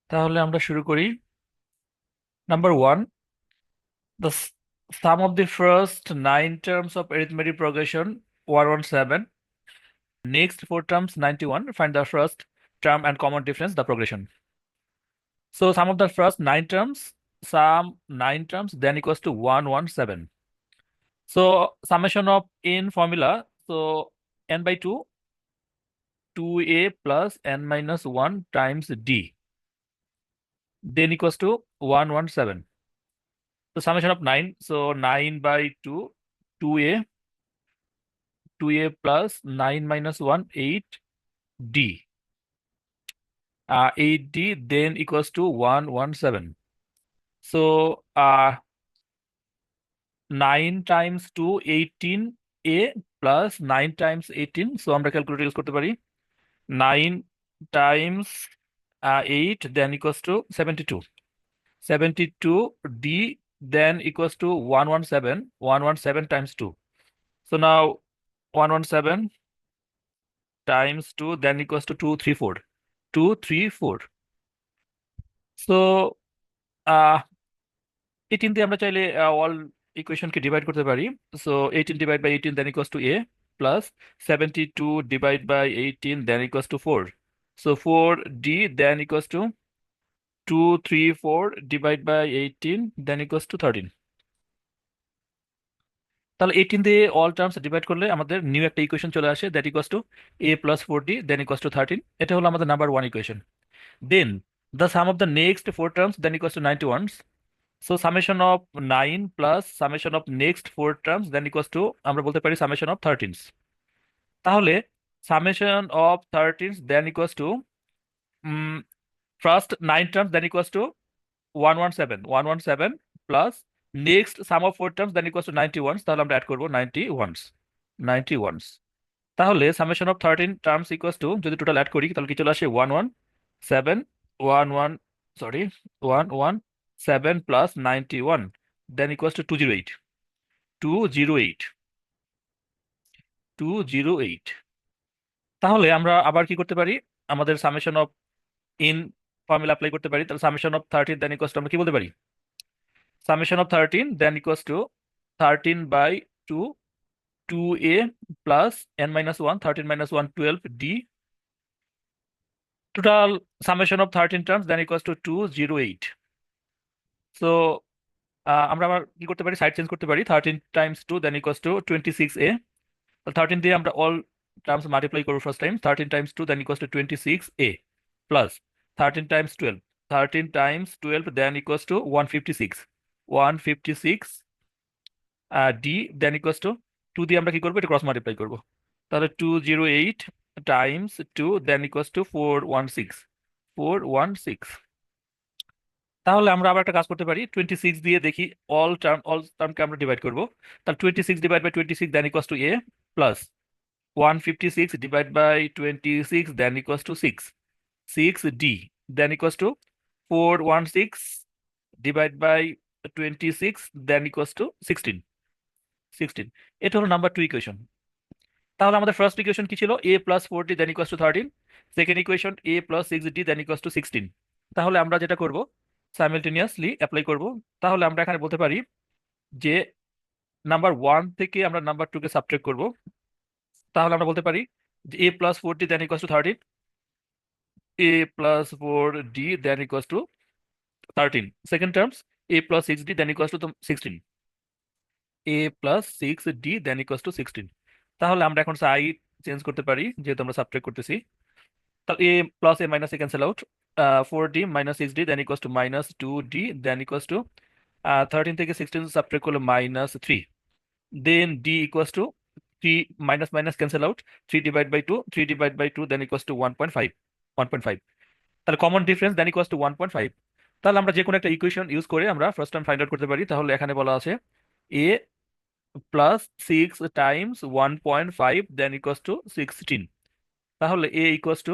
তাহলে আমরা শুরু করি। Number one, the sum of the first nine terms of arithmetic progression 117, next four terms 91, find the first term and common difference the progression. So sum of the first nine terms then equals to 117. So summation of n formula, so n by 2, 2a plus n minus 1 times d, then equals to 117. So summation of 9, so 9 by 2, 2a, 2a plus 9 minus 1, 8d. 8d then equals to 117. So 9 times 2, 18a plus 9 times 18. So আমরা calculator use করতে পারি। 9 times 8 then equals to 72. 72d then equals to 117. 117 times 2. So now 117 times 2 then equals to 234. 234. So 18 দিয়ে আমরা চাইলে all ইকুয়েশনকে divide করতে পারি। So 18 divide by 18 then equals to a plus 72 divide by 18 then equals two 4। So 4d then equals to 234 divide by 18 then equals to 13। তাহলে 18 দিয়ে all terms divide করলে আমাদের নিউ একটা ইকুয়েশন চলে আসে, that equals to a plus 4d then equals to 13। এটা হলো আমাদের number one equation. Then the sum of the next four terms then equals to 91। So summation of 9 plus summation of next four terms then equals to আমরা বলতে পারি summation of 13s। তাহলে summation of 13s then equals to first 9 terms then equals to 117 plus next sum of four terms then equals to 91। তাহলে আমরা add করব 91। তাহলে summation of 13 terms equals to যদি total add করি তাহলে কি চলে আসে 117 11 sorry 117 plus 91 then equals to 208। 208। তাহলে আমরা আবার কি করতে পারি, আমাদের summation of n formula apply করতে পারি। তাহলে summation of 13 then equals to আমরা কি বলতে পারি, summation of 13 then equals to 13 by 2, 2a plus n minus 1, 13 minus 1 12d, total summation of 13 terms then equals to 208। So আমরা আবার কি করতে পারি, সাইড চেঞ্জ করতে পারি। 13 Times 2 then equals two 26a। 13 দিয়ে আমরা অল টার্মস মাল্টিপ্লাই করবো first time. 13 Times 2 then equals two 26a plus 13 Times 12, 13 Times 12 then equals two 156, 156 D then equals to 2 দিয়ে আমরা কি করবো, এটা ক্রস মাল্টিপ্লাই করবো। তাহলে 208 টাইমস 2 দেন ইকুয়ালস টু 416, 416। তাহলে আমরা আবার একটা কাজ করতে পারি, 26 দিয়ে দেখি অল টার্মকে আমরা ডিভাইড করবো। তাহলে 26 divide by 26 then equals to a plus 156 divided by 26 then equals to 6, 6d then equals to 416 divided by 26 then equals to 16, 16। এটা হলো নাম্বার টু ইকুয়েশন। তাহলে আমাদের ফার্স্ট ইকুয়েশন কি ছিল, a plus 4d then equals to 13। Second equation a plus 6d then equals to 16। তাহলে আমরা যেটা করব সাইমালটেনিয়াসলি অ্যাপ্লাই করব। তাহলে আমরা এখানে বলতে পারি যে নাম্বার ওয়ান থেকে আমরা নাম্বার টু কে সাবট্রাক্ট করব। তাহলে আমরা বলতে পারি যে a plus 4d then equals to 13, a plus 4d then equals to 13। Second terms, a plus 6d then equals to 16, a plus 6d then equals to 16। তাহলে আমরা এখন সাই চেঞ্জ করতে পারি যেহেতু আমরা সাবট্রাক্ট করতেছি। তাহলে a plus a minus a cancel out, 4d minus 6d then equals to minus 2d then equals to 13 থেকে 16 সাবট্রাক্ট করলে minus 3, then d equals to 3 minus minus cancel out, 3 divided by 2, 3 divided by 2 then equals to 1.5, 1.5। তাহলে common difference দেন equals two 1.5। তাহলে আমরা যে কোনো একটা equation use করে আমরা ফার্স্ট টার্ম ফাইন্ড আউট করতে পারি। তাহলে এখানে বলা আছে a plus 6 Times 1.5 then equals to 16। তাহলে a equals to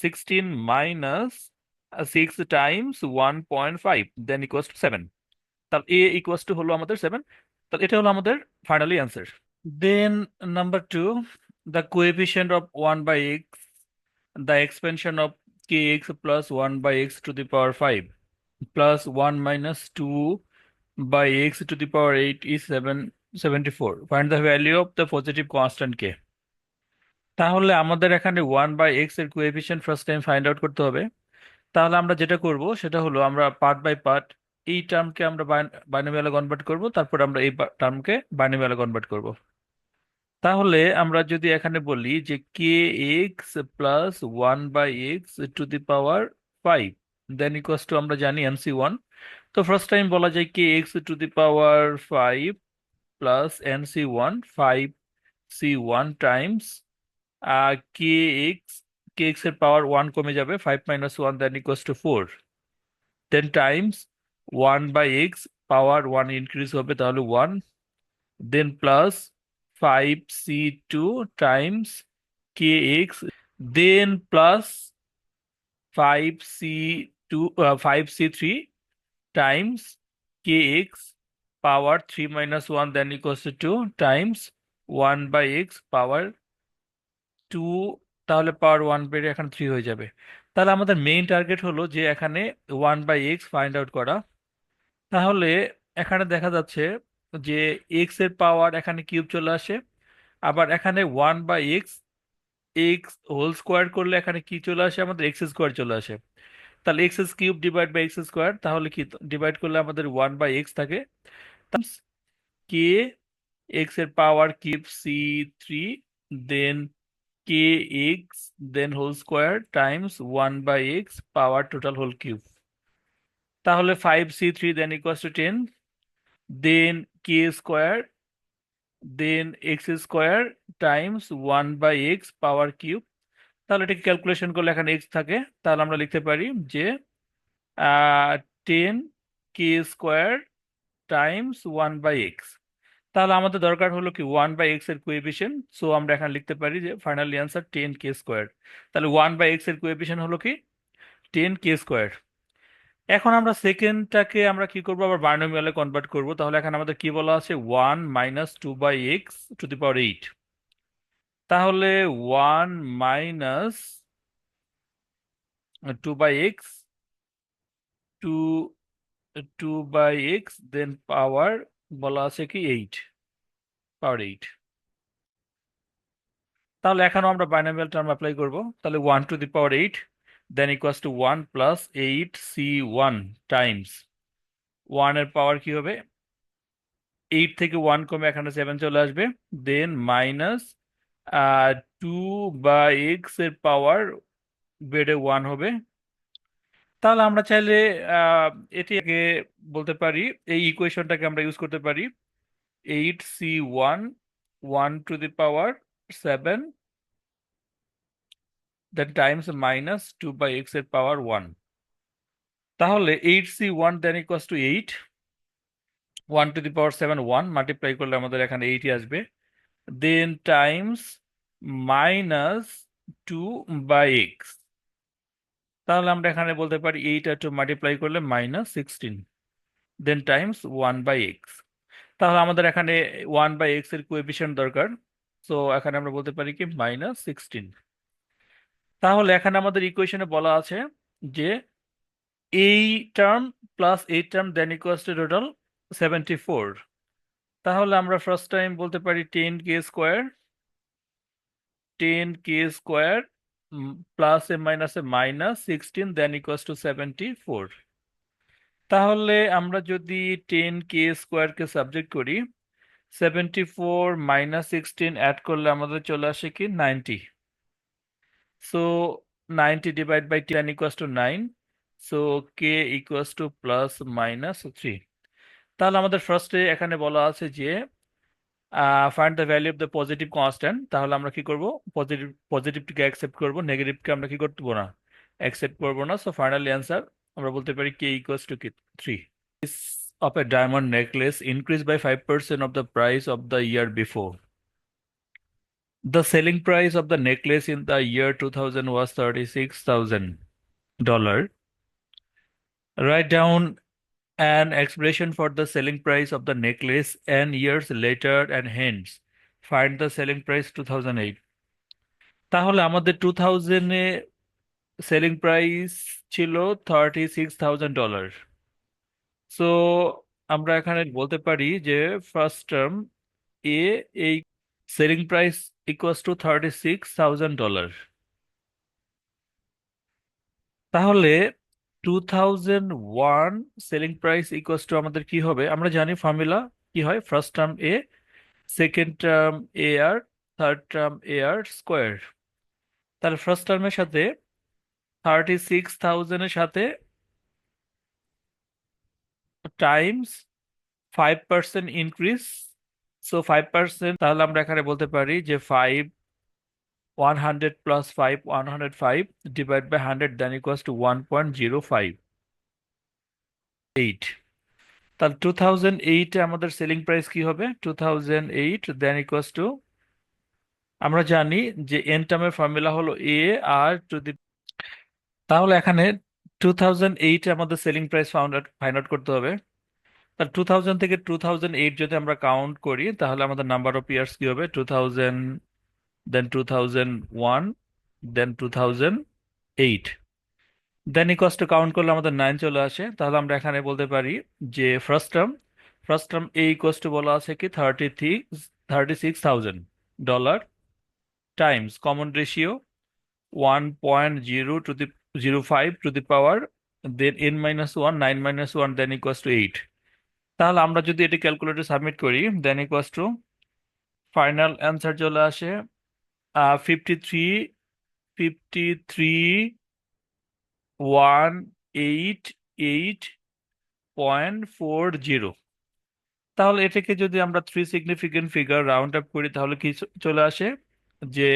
16 minus 6 Times 1.5 then equals to 7। তাহলে a ইকুয়ালস টু হলো আমাদের 7। তাহলে এটা হলো আমাদের finally answer. Then number two, the coefficient of 1 by x, the expansion of kx plus 1 by x to the power 5 plus 1 minus 2 by x to the power 8 is 74. Find the value of the positive constant k. তাহলে আমাদের এখানে 1 by x এর coefficient first time find out করতে হবে। তাহলে আমরা যেটা করব সেটা হলো আমরা পার্ট বাই পার্ট এই টার্মকে আমরা বাইনোমিয়ালে কনভার্ট করব, তারপর আমরা এই টার্মকে বাইনোমিয়ালে কনভার্ট করব। তাহলে আমরা যদি এখানে বলি যে K X plus 1 by X to the power 5 then equals to আমরা জানি এনসি 1। তো ফার্স্ট টাইম বলা যায় K X to the power 5 plus NC 1 5 C 1 times K x এর পাওয়ার 1 কমে যাবে 5 minus 1 then equals two 4 then times 1 by x power 1 increase হবে তাহলে 1 then plus 5c2 times kx then plus 5c2 5c3 times kx power 3 minus 1 then equals to 2 times 1 by x power 2 তাহলে পাওয়ার 1 বেড়ে এখন 3 হয়ে যাবে। তাহলে আমাদের মেইন টার্গেট হলো যে এখানে 1 বাই এক্স ফাইন্ড আউট করা। তাহলে এখানে দেখা যাচ্ছে যে এক্স এর পাওয়ার এখানে কিউব চলে আসে, আবার এখানে 1 by x x whole square করলে এখানে কি চলে আসে আমাদের এক্স স্কোয়ার চলে আসে। তাহলে x cube divide by x square, তাহলে কি ডিভাইড করলে আমাদের 1 বাই এক্স থাকে কে এক্স এর power cube c3 then k x then whole square times 1 by x power total whole cube. তাহলে 5c3 then equals to 10 then k square then x square times 1 by x power cube. তাহলে এটাকে calculation করলে এখানে x থাকে, তাহলে আমরা লিখতে পারি যে 10 K square times 1 by x. তাহলে আমাদের দরকার হলো কি 1 বাই এক্স এর কোএফিসিয়েন্ট, সো আমরা এখানে লিখতে পারি যে ফাইনালি অ্যান্সার 10 কে স্কোয়ার। তাহলে 1 বাই এক্স এর কোএফিসিয়েন্ট হলো কি 10 কে স্কোয়ার। এখন আমরা সেকেন্ডটাকে আমরা কি করবো আবার বাইনোমিয়ালে কনভার্ট করব। তাহলে এখানে আমাদের কি বলা আছে 1 minus 2 by X to the power 8। তাহলে 1 minus 2 by X to 2 by X then power বলা আছে কি 8 পাওয়ার 8। তাহলে এখানেও আমরা বাইনোমিয়াল টার্ম অ্যাপ্লাই করব। তাহলে 1 to the power 8 then equals to 1 plus 8 c1 Times 1 এর পাওয়ার কি হবে 8 থেকে 1 কমে এখানে 7 চলে আসবে দেন মাইনাস 2 বাই এক্স এর পাওয়ার বেড়ে 1 হবে। তাহলে আমরা চাইলে আহ, এটিকে বলতে পারি এই ইকুয়েশনটাকে আমরা ইউজ করতে পারি 8c1 1 to the power 7 then times minus 2 by x এর পাওয়ার 1। তাহলে 8c1 then equals to 8 1 to the power 7 1 multiply করলে আমাদের এখানে 8 আসবে then times minus 2 by x. তাহলে আমরা এখানে বলতে পারি 8 আর 2 মাল্টিপ্লাই করলে minus 16 then times 1 by x. তাহলে আমাদের এখানে 1 বাই এক্স এর কোএফিসিয়েন্ট দরকার, সো এখানে আমরা বলতে পারি কি মাইনাস 16। তাহলে এখানে আমাদের ইকুয়েশনে বলা আছে যে এই টার্ম প্লাস এই term then equals to total 74। তাহলে আমরা ফার্স্ট টাইম বলতে পারি 10 K square 10 K square plus A minus A minus 16 then equals to 74। তাহলে আমরা যদি 10 কে স্কোয়ারকে সাবজেক্ট করি 74 মাইনাস 16 অ্যাড করলে আমাদের চলে আসে কি 90। So 90 divide by 10 equals to 9, so k equals to plus minus 3। তাহলে আমাদের ফার্স্টে এখানে বলা আছে যে find the value of the positive constant. তাহলে আমরা কি করব পজিটিভটিকে অ্যাকসেপ্ট করব, নেগেটিভকে আমরা কি করতে না অ্যাকসেপ্ট করবো না। সো ফাইনালি অ্যান্সার আমরা বলতে পারি কে ইকুয়ালস টু কি 3। Of a diamond necklace increased by 5% of the price of the year before. The selling price of the necklace in the year 2000 was $36,000. Write down an expression for the selling price of the necklace n years later and hence find the selling price 2008. তাহলে আমাদের 2000-এ selling price ছিল $36,000। So আমরা এখানে বলতে পারি যে first term এ, এই selling price equals to $36,000। তাহলে 2001 সেলিং প্রাইস ইকুয়াস টু আমাদের কি হবে? আমরা জানি ফর্মুলা কি হয়, ফার্স্ট টার্ম এ, সেকেন্ড টার্ম এ আর, থার্ড টার্ম এ আর স্কোয়ার। তাহলে ফার্স্ট টার্মের সাথে 36,000 এর সাথে টাইমস 5% ইনক্রিজ, সো 5%। তাহলে আমরা এখানে বলতে পারি যে 100 plus 105 divide by 100 then equals to 1.058। তাহলে 2008 আমাদের সেলিং প্রাইস কি হবে? 2008 দেন ইকুয়ালস টু, আমরা জানি যে এন টার্মের ফর্মুলা হলো এ আর টু দি। তাহলে এখানে 2008 আমাদের সেলিং প্রাইস ফাইন্ড আউট করতে হবে। তাহলে 2000 থেকে 2008 যদি আমরা কাউন্ট করি তাহলে আমাদের নাম্বার অফ ইয়ার্স কি হবে? 2000, দেন 2001, দেন 2008, দেন ইকোয়াস টু কাউন্ট করলে আমাদের 9 চলে আসে। তাহলে আমরা এখানে বলতে পারি যে first term a equals to বলা আছে কি 36,000 টাইমস common ratio 1.005 to the power, then n-1, 9-1, then equals to 8। তাহলে আমরা যদি এটি ক্যালকুলেটর সাবমিট করি then equals to, final answer চলে আসে 53,188.40। তাহলে এটাকে যদি আমরা three significant figure round up করি তাহলে কি চলে আসে? যে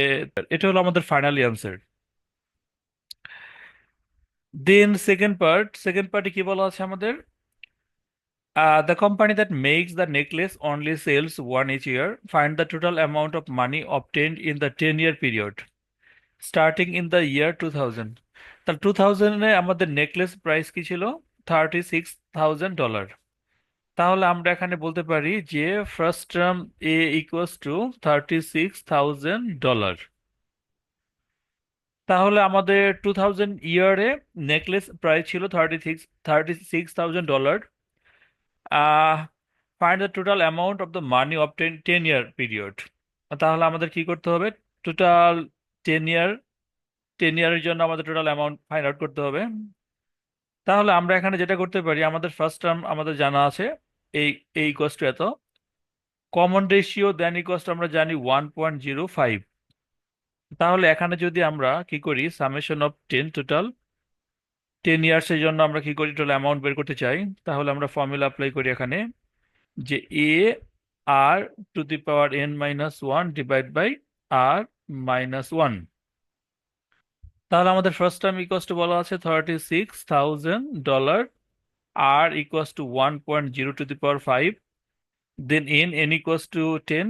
এটা হলো আমাদের ফাইনাল অ্যান্সার। দেন সেকেন্ড পার্টে কি বলা আছে আমাদের? The company that makes the necklace only sells one each year. Find the total amount of money obtained in the 10-year period, starting in the year 2000. তাহলে 2000 এ আমাদের নেকলেস প্রাইস কি ছিল? $36,000। তাহলে আমরা এখানে বলতে পারি যে first term A equals to $36,000। তাহলে আমাদের 2000 ইয়ারে নেকলেস প্রাইস ছিল $36,000। Find the total amount of the money obtain 10-year period. তাহলে আমাদের কি করতে হবে? টোটাল 10 ইয়ার, 10 ইয়ারের জন্য আমাদের টোটাল অ্যামাউন্ট ফাইন্ড আউট করতে হবে। তাহলে আমরা এখানে যেটা করতে পারি, আমাদের ফার্স্ট টার্ম আমাদের জানা আছে এই এই ইকুয়াস টু এত, common ratio then equals to আমরা জানি 1.05। তাহলে এখানে যদি আমরা কি করি, সামেশন অফ 10, টোটাল 10 ইয়ার্সের জন্য আমরা কি করি, টোটাল অ্যামাউন্ট বের করতে চাই। তাহলে আমরা ফর্মুলা অ্যাপ্লাই করি এখানে যে A R to the power n-1 divide by r-1। তাহলে আমাদের ফার্স্ট টার্ম ইকুয়াস টু বলা আছে $36,000, r equals to 1.0 to the power 5, then n equals to 10,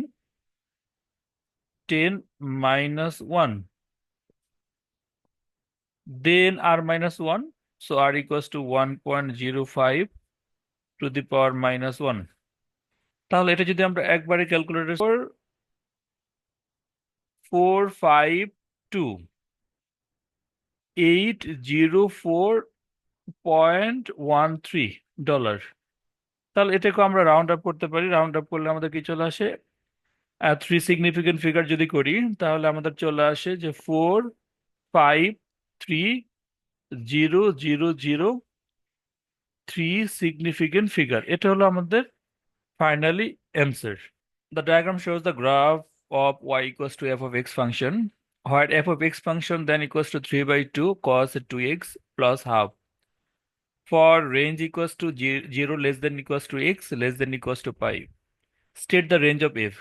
10-1, then r-1, so r equals to 1.05 to the power -1। তাহলে এটা যদি আমরা একবারে calculator 452,804.13 তাহলে এটাকে আমরা রাউন্ড আপ করতে পারি। রাউন্ড আপ করলে আমাদের কি চলে আসে? থ্রি সিগনিফিকেন্ট ফিগার যদি করি তাহলে আমাদের চলে আসে যে 453,000 সিগনিফিকেন্ট ফিগার। এটা হলো আমাদের finally answer. The diagram shows the graph of y equals to f of x function, where f of x function then equals to 3 by 2 cos 2x plus half for range equals to 0 less than equals to x less than equals to pi. State the range of f.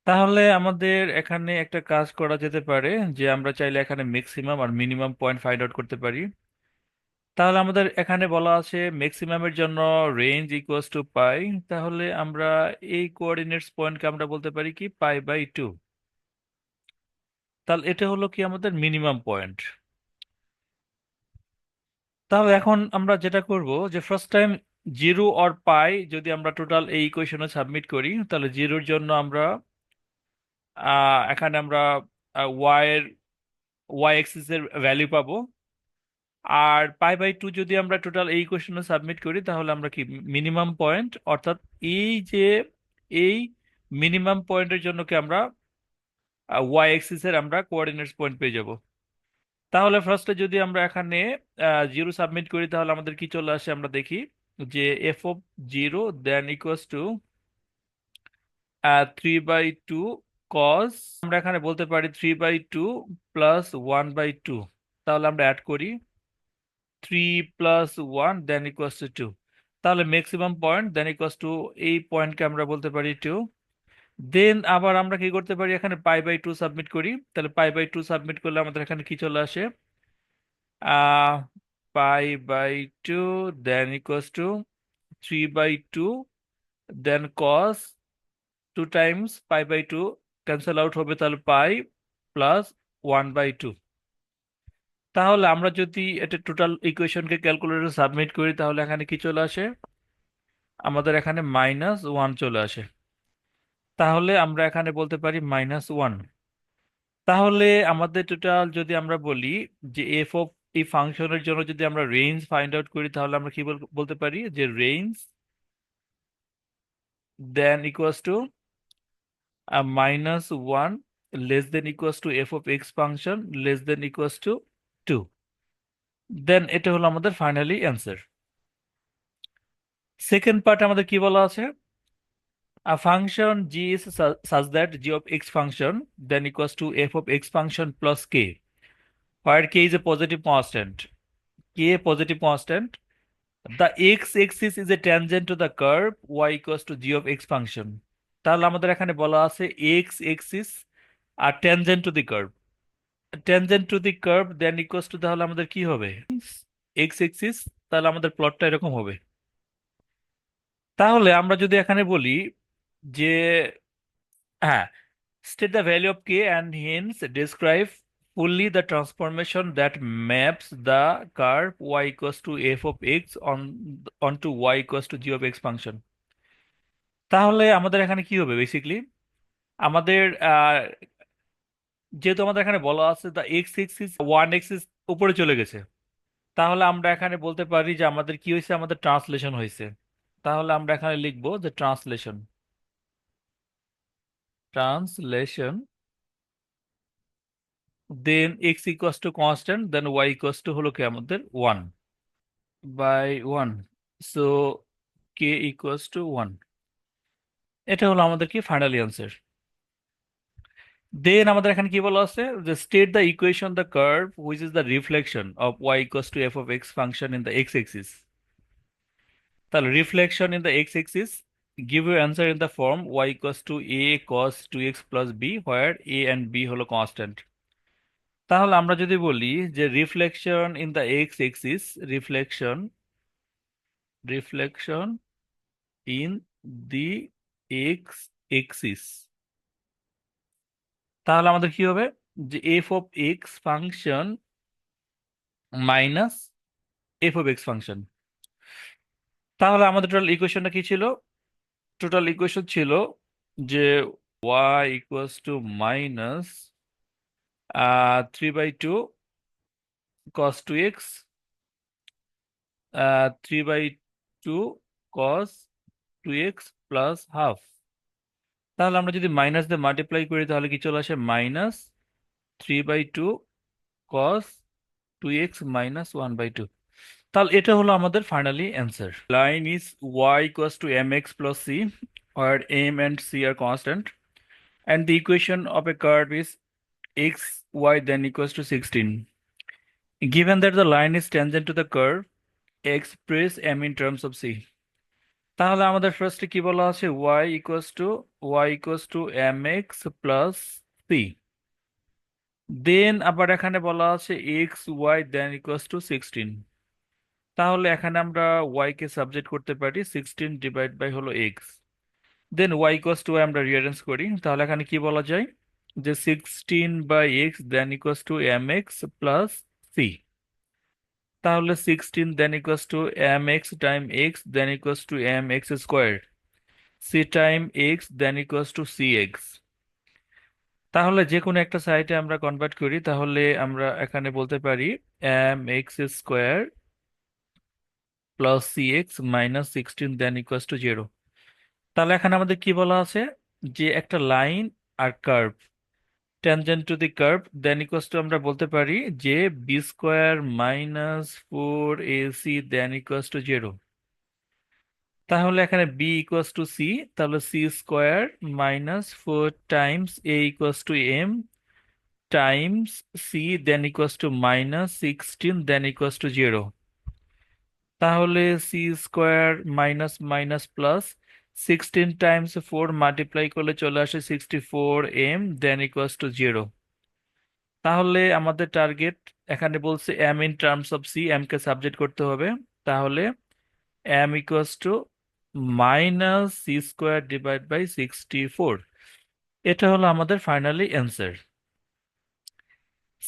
তাহলে আমাদের এখানে একটা কাজ করা যেতে পারে যে আমরা চাইলে এখানে ম্যাক্সিমাম আর মিনিমাম পয়েন্ট ফাইন্ড আউট করতে পারি। তাহলে আমাদের এখানে বলা আছে ম্যাক্সিমামের জন্য রেঞ্জ ইকুয়ালস টু পাই। তাহলে আমরা এই কোঅর্ডিনেটস পয়েন্টকে আমরা বলতে পারি কি π/2। তাহলে এটা হলো কি আমাদের মিনিমাম পয়েন্ট। তাহলে এখন আমরা যেটা করব যে ফার্স্ট টাইম 0 অর পাই যদি আমরা টোটাল এই ইকুয়েশনে সাবমিট করি তাহলে 0-র জন্য আমরা এখানে আমরা ওয়াই এর ওয়াই অ্যাক্সিস এর ভ্যালু পাবো। আর পাই/2 যদি আমরা টোটাল এই ইকুয়েশনে সাবমিট করি তাহলে আমরা কি মিনিমাম পয়েন্ট, অর্থাৎ এই যে এই মিনিমাম পয়েন্টের জন্য কি আমরা ওয়াই অ্যাক্সিস এর আমরা কোঅর্ডিনেটস পয়েন্ট পেয়ে যাব। তাহলে ফার্স্টে যদি আমরা এখানে 0 সাবমিট করি তাহলে আমাদের কি চলে আসে আমরা দেখি যে f(0) দেন ইকুয়ালস টু 3/2 কস, আমরা এখানে বলতে পারি 3/2 প্লাস 1/2। তাহলে আমরা অ্যাড করি 3 প্লাস 1 দেন ইকুয়ালস টু 2। তাহলে ম্যাক্সিমাম পয়েন্ট দেন ইকুয়ালস টু এই পয়েন্টকে আমরা বলতে পারি 2। দেন আবার আমরা কি করতে পারি, এখানে পাই/2 সাবমিট করি। তাহলে পাই/2 সাবমিট করলে আমাদের এখানে কি চলে আসে, পাই/2 then equals to 3/2 then cos 2 times পাই/2 ক্যান্সেল আউট হবে, তাহলে পাই প্লাস 1/2। তাহলে আমরা যদি এটা টোটাল ইকুয়েশনকে ক্যালকুলেটরে সাবমিট করি তাহলে এখানে কি চলে আসে, আমাদের এখানে -1 চলে আসে। তাহলে আমরা এখানে বলতে পারি -1। তাহলে আমাদের টোটাল যদি আমরা বলি যে এফ অফ এই ফাংশনের জন্য যদি আমরা রেঞ্জ ফাইন্ড আউট করি তাহলে আমরা কি বলতে পারি যে range then equals to -1 less than equals to F of x function less than equals to 2। দেন এটা হলো আমাদের ফাইনালি অ্যান্সার। সেকেন্ড পার্ট আমাদের কি বলা আছে, a function g is such that g of x function then equals to f of x function plus k, where k is a positive constant. K a positive constant. The x-axis is a tangent to the curve y equals to g of x function. তাহলে আমাদের এখানে বলা আছে x-axis R tangent to the curve. Tangent to the curve then equals to, তাহলে আমাদের কি হবে, x-axis। তাহলে আমাদের প্লটটা এরকম হবে। তাহলে আমরা যদি এখানে বলি যে হ্যাঁ, state the value of k and hence describe fully the transformation that maps the curve y equals to f of x onto y equals to g of x function. তাহলে আমাদের এখানে কি হবে বেসিকলি, আমাদের যেহেতু আমাদের এখানে বলা আছে দ্য এক্স এক্সিস 1 এক্সিস উপরে চলে গেছে, তাহলে আমরা এখানে বলতে পারি যে আমাদের কি হয়েছে, আমাদের ট্রান্সলেশন হয়েছে। তাহলে আমরা এখানে লিখবো যে translation, translation then x equals to constant then y equals to হলো কি আমাদের 1/1। So k equals to 1। এটা হলো আমাদের কি ফাইনাল অ্যান্সার। দেন আমাদের এখানে কি বলা আছে যে state the equation the curve which is the reflection of Y equals to F of x function in the X axis. তাহলে reflection in the X axis give you answer in the form y equals to a cos 2x plus b where a and b হলো constant। তাহলে আমরা যদি বলি যে reflection in the X axis, reflection in the x axis, তাহলে আমাদের কি হবে যে f of x function minus F of x function. তাহলে আমাদের টোটাল ইকুয়েশনটা কি ছিল, টোটাল ইকুয়েশন ছিল যে y equals to minus 3/2 cos 2x, 3/2 cos 2x plus half. তাহলে আমরা যদি মাইনাস দিয়ে মাল্টিপ্লাই করি তাহলে কি চলে আসে -3/2 cos 2x minus 1/2। তাহলে এটা হলো আমাদের finally answer. Line is y equals to mx plus c where m and c are constant and the equation of a curve is x y then equals to 16. Given that the line is tangent to the curve, express m in terms of c. তাহলে আমাদের ফার্স্টে কি বলা আছে y equals to mx plus c। দেন আবার এখানে বলা আছে x y then equals to 16। তাহলে এখানে আমরা y কে সাবজেক্ট করতে পারি 16 ডিভাইড বাই হলো x। Then y equals to আমরা রিয়ারেঞ্জ করি, তাহলে এখানে কি বলা যায় যে 16/x then equals to mx plus c। তাহলে 16 then equals to mx time x then equals to mx square, c time x then equals to cx। তাহলে যে কোনো একটা সাইডে আমরা কনভার্ট করি, তাহলে আমরা এখানে বলতে পারি m x square plus c x minus 16 then equals to 0। তাহলে এখানে আমাদের কি বলা আছে, যে একটা লাইন আর curve tangent to the curve then equals to আমরা বলতে পারি যে b square minus 4ac then equals to 0। তাহলে এখানে বি ইকুয়াস টু সি, তাহলে c square minus 4 times a equals to m times c then equals to minus 16 then equals to 0। তাহলে c square minus minus plus 16 times 4 multiply করলে চলে আসে 64 m then equals to 0। তাহলে আমাদের target এখানে বলছে m in terms of c, m কে subject করতে হবে। তাহলে m equals to minus c square divide by 64। এটা হলো আমাদের ফাইনালি অ্যান্সার।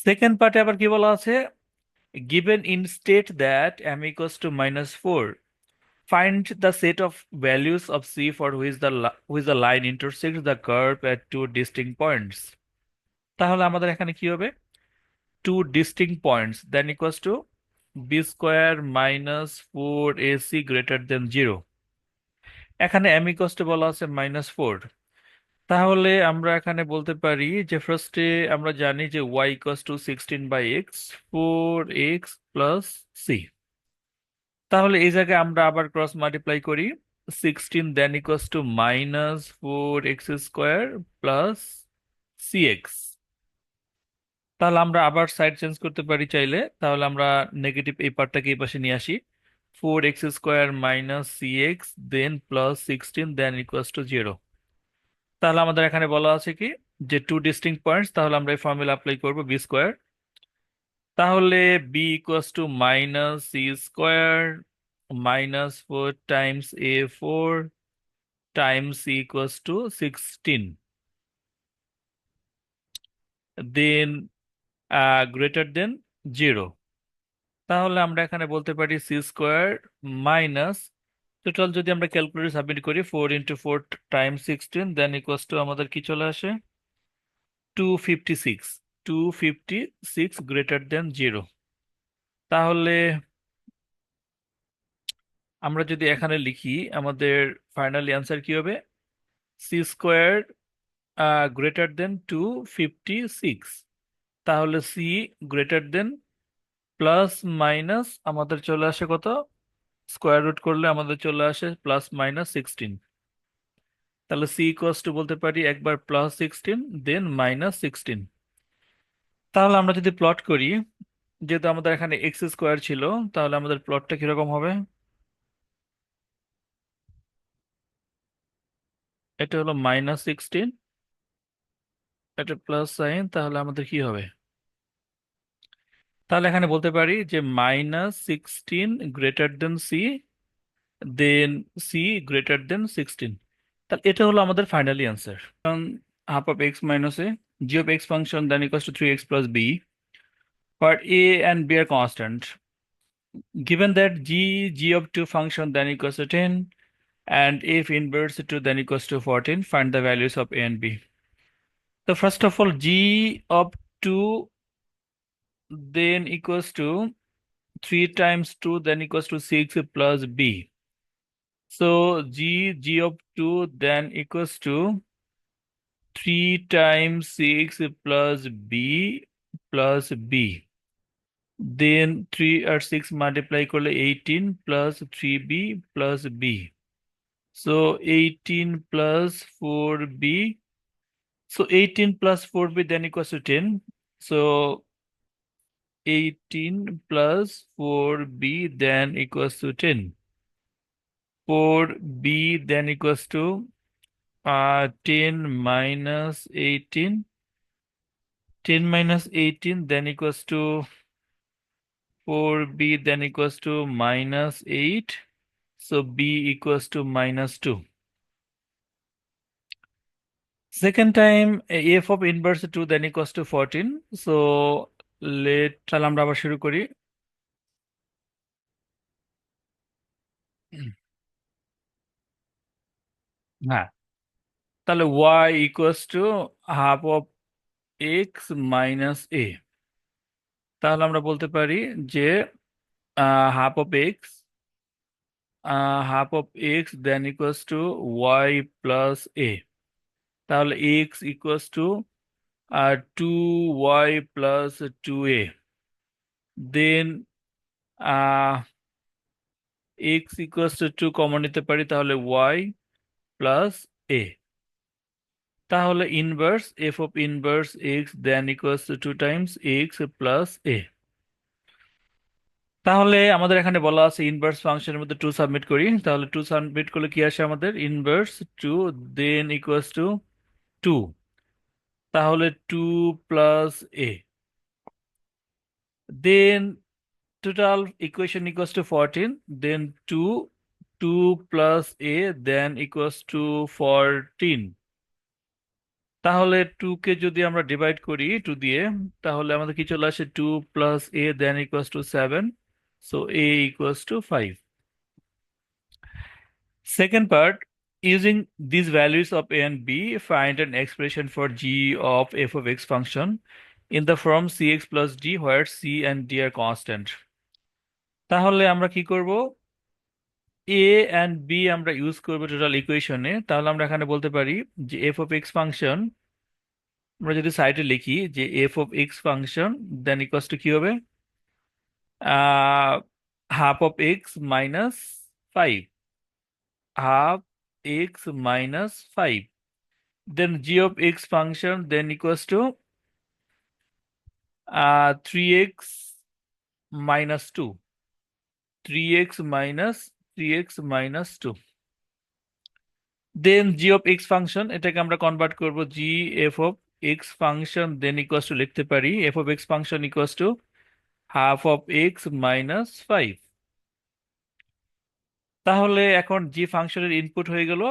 সেকেন্ড পার্টে আবার কি বলা আছে, given in state that m equals to minus 4, find the set of values of c for which the line intersects the curve at two distinct points। তাহলে আমাদের এখানে কি হবে, two distinct points then equals to b square minus 4ac greater than 0। এখানে m equals to বলা আছে -4। তাহলে আমরা এখানে বলতে পারি যে ফার্স্টে আমরা জানি যে y equals to 16/x 4x plus c। তাহলে এই জায়গায় আমরা আবার ক্রস মাল্টিপ্লাই করি, 16 then equals two -4x² plus cx। তাহলে আমরা আবার সাইড চেঞ্জ করতে পারি চাইলে, তাহলে আমরা নেগেটিভ এই পার্টটাকে এই পাশে নিয়ে আসি, 4x² minus cx then plus 16 then equals to 0। তাহলে আমাদের এখানে বলা আছে কি, যে টু ডিস্টিংক্ট পয়েন্টস, তাহলে আমরা এই ফর্মুলা অ্যাপ্লাই করবো বি স্কোয়ার। তাহলে b equals to minus c square minus 4 times a 4 times c equals to 16 then greater than 0। তাহলে আমরা এখানে বলতে পারি সি স্কোয়ার মাইনাস, টোটাল যদি আমরা ক্যালকুলেটর সাবমিট করি 4 × 4 টাইমস 16 দেন ইকুয়ালস টু আমাদের কি চলে আসে 256। 256 গ্রেটার দেন 0। তাহলে আমরা যদি এখানে লিখি, আমাদের ফাইনাল অ্যান্সার কি হবে, সি স্কোয়ার গ্রেটার দেন 256। তাহলে c greater than plus minus আমাদের চলে আসে কত, স্কোয়ার রুট করলে আমাদের চলে আসে +-16। তাহলে সি ইকুয়ালস টু বলতে পারি একবার +16 দেন -16। তাহলে আমরা যদি প্লট করি, যেহেতু আমাদের এখানে এক্স স্কোয়ার ছিল, তাহলে আমাদের প্লটটা কিরকম হবে, এটা হলো -16, এটা প্লাস সাইন, তাহলে আমাদের কি হবে, তাহলে এখানে বলতে পারি যে -16 গ্রেটার দেন সি দেন সি গ্রেটার দেন 16। তাহলে এটা হলো আমাদের finally answer. Half of x minus A, g of x function then equals to 3x plus b, where a and b are constant. Given that g of 2 function then equals to 10 and f inverse 2 then equals to 14, find the values of a and b. So first of all, g of 2 then equals to 3 times 2 then equals to 6 plus b. So g of 2 then equals to 3 times 6 plus b plus b. Then 3 R 6 multiply করলে 18 plus 3b plus b. So 18 plus 4b. So 18 plus 4b then equals to 10. So 18 plus 4b then equals to 10. 4b then equals to 10 minus 18. 10 minus 18 then equals to 4b then equals to -8. So b equals to -2. Second time f of inverse 2 then equals to 14. So তাহলে আমরা আবার শুরু করি। হ্যাঁ, তাহলে y equals to half of X minus A. তাহলে আমরা বলতে পারি যে half of X then equals to Y plus A. তাহলে X equals to 2y plus 2a, then x equals to 2 common নিতে পারি, তাহলে y প্লাস a। তাহলে inverse F of inverse X then equals to 2 times x plus a। তাহলে আমাদের এখানে বলা আছে ইনভার্স ফাংশনের মধ্যে 2 সাবমিট করি, তাহলে 2 সাবমিট করলে কি আসে আমাদের ইনভার্স 2 দেন ইকুয়ালস টু 2, তাহলে 2 plus a, then total equation equals to 14, then 2 plus a then equals to 14। তাহলে 2 কে যদি আমরা ডিভাইড করি 2 দিয়ে, তাহলে আমাদের কি চলে আসে 2 plus a then equals to 7, so a equals to 5। Second part, using these values of a and b, find an expression for g of f of x function in the form cx plus d where c and d are constant। তাহলে আমরা কি করব, এ and B আমরা use করবো total ইকুয়েশনে। তাহলে আমরা এখানে বলতে পারি যে এফ অফ এক্স ফাংশন, আমরা যদি সাইডে লিখি যে f of x function then equals to কি হবে, half of x minus 5, half x minus 5, then g of x function then equals to 3x minus 2, 3x minus 3x minus 2, then g of x function এটাকে আমরা convert করব g f of x function then equals to লিখতে পারি f of x function equals to half of x minus 5। তাহলে এখন জি ফাংশনের input হয়ে গেল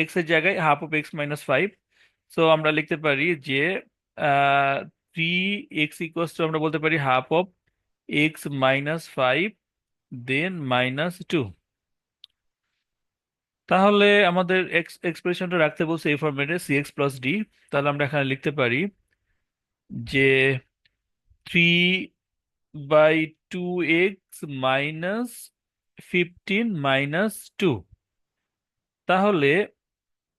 এক্স এর জায়গায় half of x minus 5, so আমরা লিখতে পারি যে 3x ইকুয়ালস টু আমরা বলতে পারি half of x minus 5 then minus 2। তাহলে আমাদের এক্সপ্রেশনটা রাখতে বলছে এই ফরম্যাটে সি এক্স প্লাস ডি। তাহলে আমরা এখানে লিখতে পারি যে 3/2x মাইনাস 15 মাইনাস 2। তাহলে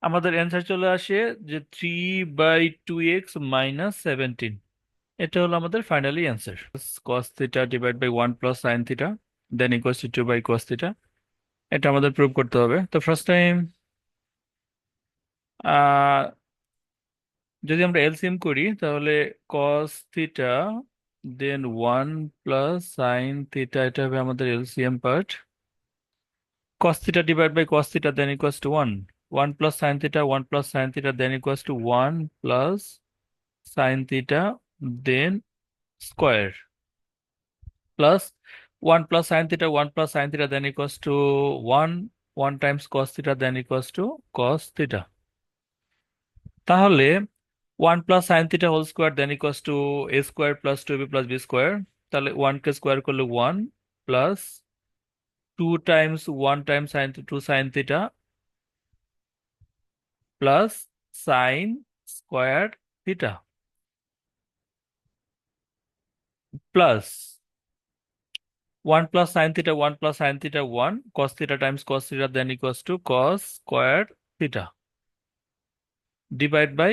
আমাদের অ্যান্সার চলে আসে যে 3/2x মাইনাস 17। এটা হলো আমাদের finally answer. cos theta divide by 1 plus sine theta then equals to 2/cos theta, এটা আমাদের প্রুভ করতে হবে। তো ফার্স্ট টাইম যদি আমরা এলসিএম করি তাহলে cos theta then 1 plus sine theta, এটা হবে আমাদের LCM part. cos theta divide by cos theta then equals to 1, 1 plus sine theta 1 plus sine theta then equals to 1 plus sine theta then square, plus 1 plus sine theta 1 plus sine theta then equals to 1, 1 times cos theta then equals to cos theta. তাহলে 1 plus sine theta whole square then equals to a square plus 2b plus b square. তাহলে 1 কে square করলে 1 plus 2 times 1 times sine 2 sine theta plus sine square theta plus 1 plus sine theta 1 plus sine theta 1 cos theta times cos theta then equals to cos square theta divide by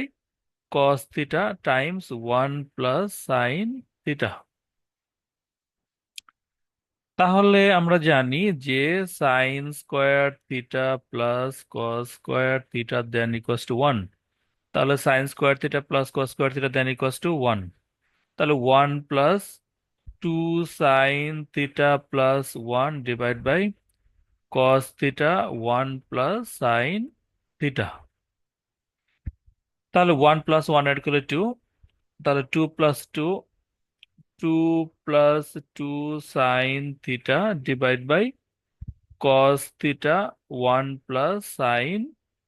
cos theta times 1 plus sine theta. তাহলে আমরা জানি যে sine square theta plus cos square theta then equals to 1। তাহলে sine square theta plus cos square theta then equals to 1। তাহলে 1 plus 2 sine theta plus 1 divide by cos theta 1 plus sine theta. তাহলে 1 plus 1 add করলে 2, তাহলে 2 plus 2, 2 plus 2 sine theta divide by cos theta 1 plus sine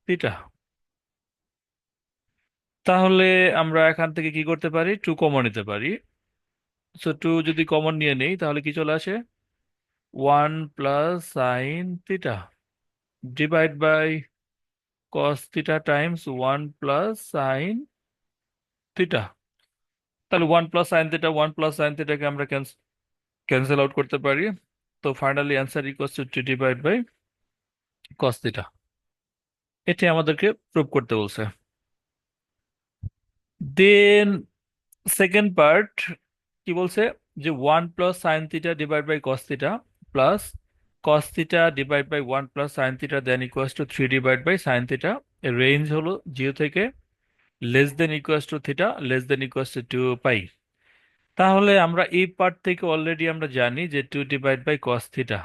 theta. তাহলে আমরা এখান থেকে কি করতে পারি, 2 কমন নিতে পারি। সো 2 যদি কমন নিয়ে নেই তাহলে কি চলে আসে 1 plus sine theta divide by cos theta times 1 plus sine theta. তাহলে 1 প্লাস সাইন থিটাকে আমরা ক্যান্সেল আউট করতে পারি। তো finally answer equals to 2 divide by cos theta. এটি আমাদেরকে প্রুভ করতে বলছে। দেন সেকেন্ড পার্ট কি বলছে, যে 1 plus sine theta divide by cos theta plus cos theta divide by 1 plus sine theta then equals to 3 divide by sine theta. এর range হলো 0 থেকে less than equals to theta less than equals to 2 pi. তাহলে আমরা এই part থেকে already আমরা জানি যে 2 ডিভাইড বাই কস থিটা।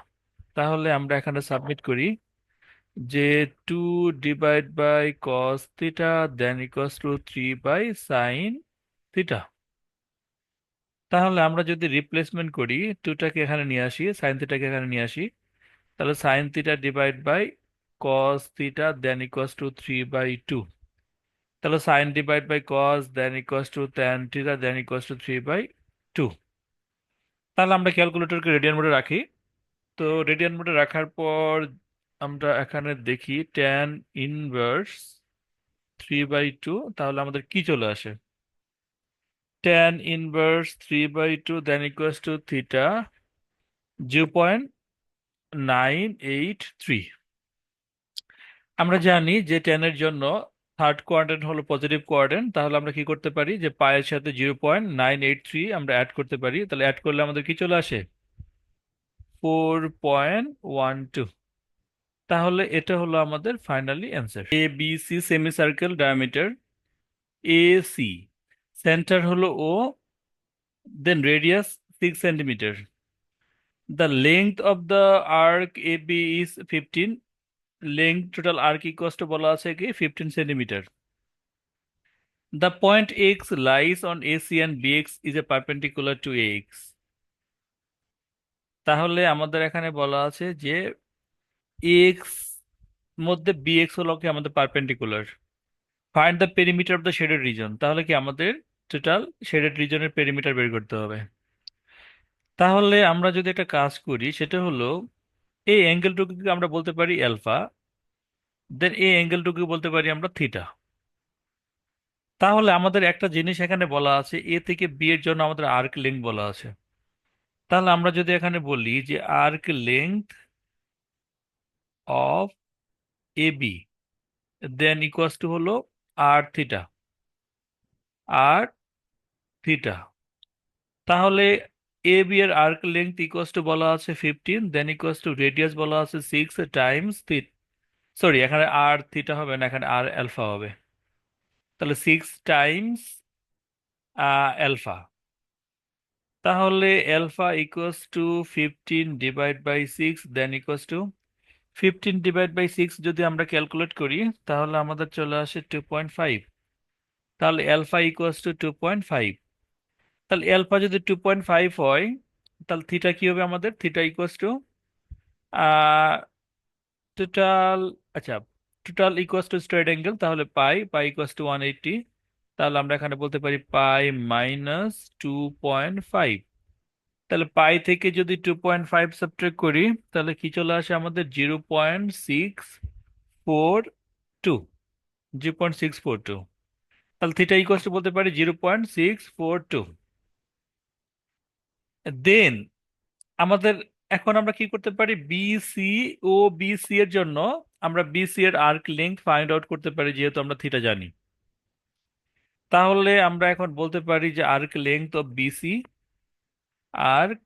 তাহলে আমরা এখানে সাবমিট করি যে 2 divide by cos theta then equals to 3 by sine theta. তাহলে আমরা যদি রিপ্লেসমেন্ট করি, টুটাকে এখানে নিয়ে আসি, সাইন থিটাকে এখানে নিয়ে আসি, তাহলে sine theta divide by cos theta then equals to 3/2। তাহলে sine divide by cos then equals to tan theta then equals to 3/2। তাহলে আমরা ক্যালকুলেটরকে রেডিয়ান মোডে রাখি। তো রেডিয়ান মোডে রাখার পর আমরা এখানে দেখি ট্যান ইনভার্স 3/2, তাহলে আমাদের কি চলে আসে, tan inverse 3/2 then equals to theta 0.983। আমরা জানি যে ট্যানের জন্য থার্ড কোয়াড্রেন্ট হলো পজিটিভ কোয়াড্রেন্ট, তাহলে আমরা কি করতে পারি যে পায়ের সাথে 0.983 আমরা অ্যাড করতে পারি। তাহলে অ্যাড করলে আমাদের কি চলে আসে, 4.12। তাহলে এটা হলো আমাদের finally answer. A B C semicircle diameter A C, centre হলো O, then radius 6 centimetre. The length of the arc A B is 15। Length total arc equals to বলা আছে কি 15 centimetre. The point X lies on A C and B X is a perpendicular to A X. তাহলে আমাদের এখানে বলা আছে যে x মধ্যে বি এক্স হলো কি আমাদের perpendicular. Find the perimeter of the shaded reason. তাহলে কি আমাদের টোটাল শেডেড রিজনের পেরিমিটার বের করতে হবে। তাহলে আমরা যদি একটা কাজ করি, সেটা হলো এই অ্যাঙ্গেলটুকুকে আমরা বলতে পারি অ্যালফা, দেন এই অ্যাঙ্গেলটুকু বলতে পারি আমরা থিটা। তাহলে আমাদের একটা জিনিস এখানে বলা আছে, এ থেকে বি এর জন্য আমাদের আর্ক লেংথ বলা আছে। তাহলে আমরা যদি এখানে বলি যে arc length of a b then equals to হলো আর থিটা, আর থিটা। তাহলে এ বি এর আর্ক লেংথ ইকুয়ালস টু বলা আছে 15, দেন ইকুয়ালস টু রেডিয়াস বলা আছে 6 টাইমস সরি এখানে আর থিটা হবে না, এখানে আর অ্যালফা হবে। তাহলে 6 টাইমস অ্যালফা। তাহলে alpha equals to 15/6 then equals two 15/6 যদি আমরা ক্যালকুলেট করি, তাহলে আমাদের চলে আসে 2.5। তাহলে অ্যালফা ইকুয়ালস টু 2.5। তাহলে অ্যালফা যদি 2.5 হয়, তাহলে থিটা কি হবে আমাদের, থিটা ইকুয়ালস টু টোটাল, আচ্ছা total equals to straight angle, তাহলে পাই পাই ইকুয়ালস টু 180। তাহলে আমরা এখানে বলতে পারি পাই মাইনাস 2.5। তাহলে পাই থেকে যদি 2.5 সাবট্রাক্ট করি, তাহলে কি চলে আসে আমাদের 0.642। 0.642। তাহলে থিটা ইকুয়ালস টু বলতে পারি 0.642। দেন আমাদের এখন আমরা কি করতে পারি, বিসি ও বিসি এর জন্য আমরা বিসি এর আর্ক লেংথ ফাইন্ড আউট করতে পারি, যেহেতু আমরা থিটা জানি। তাহলে আমরা এখন বলতে পারি যে arc length of BC, arc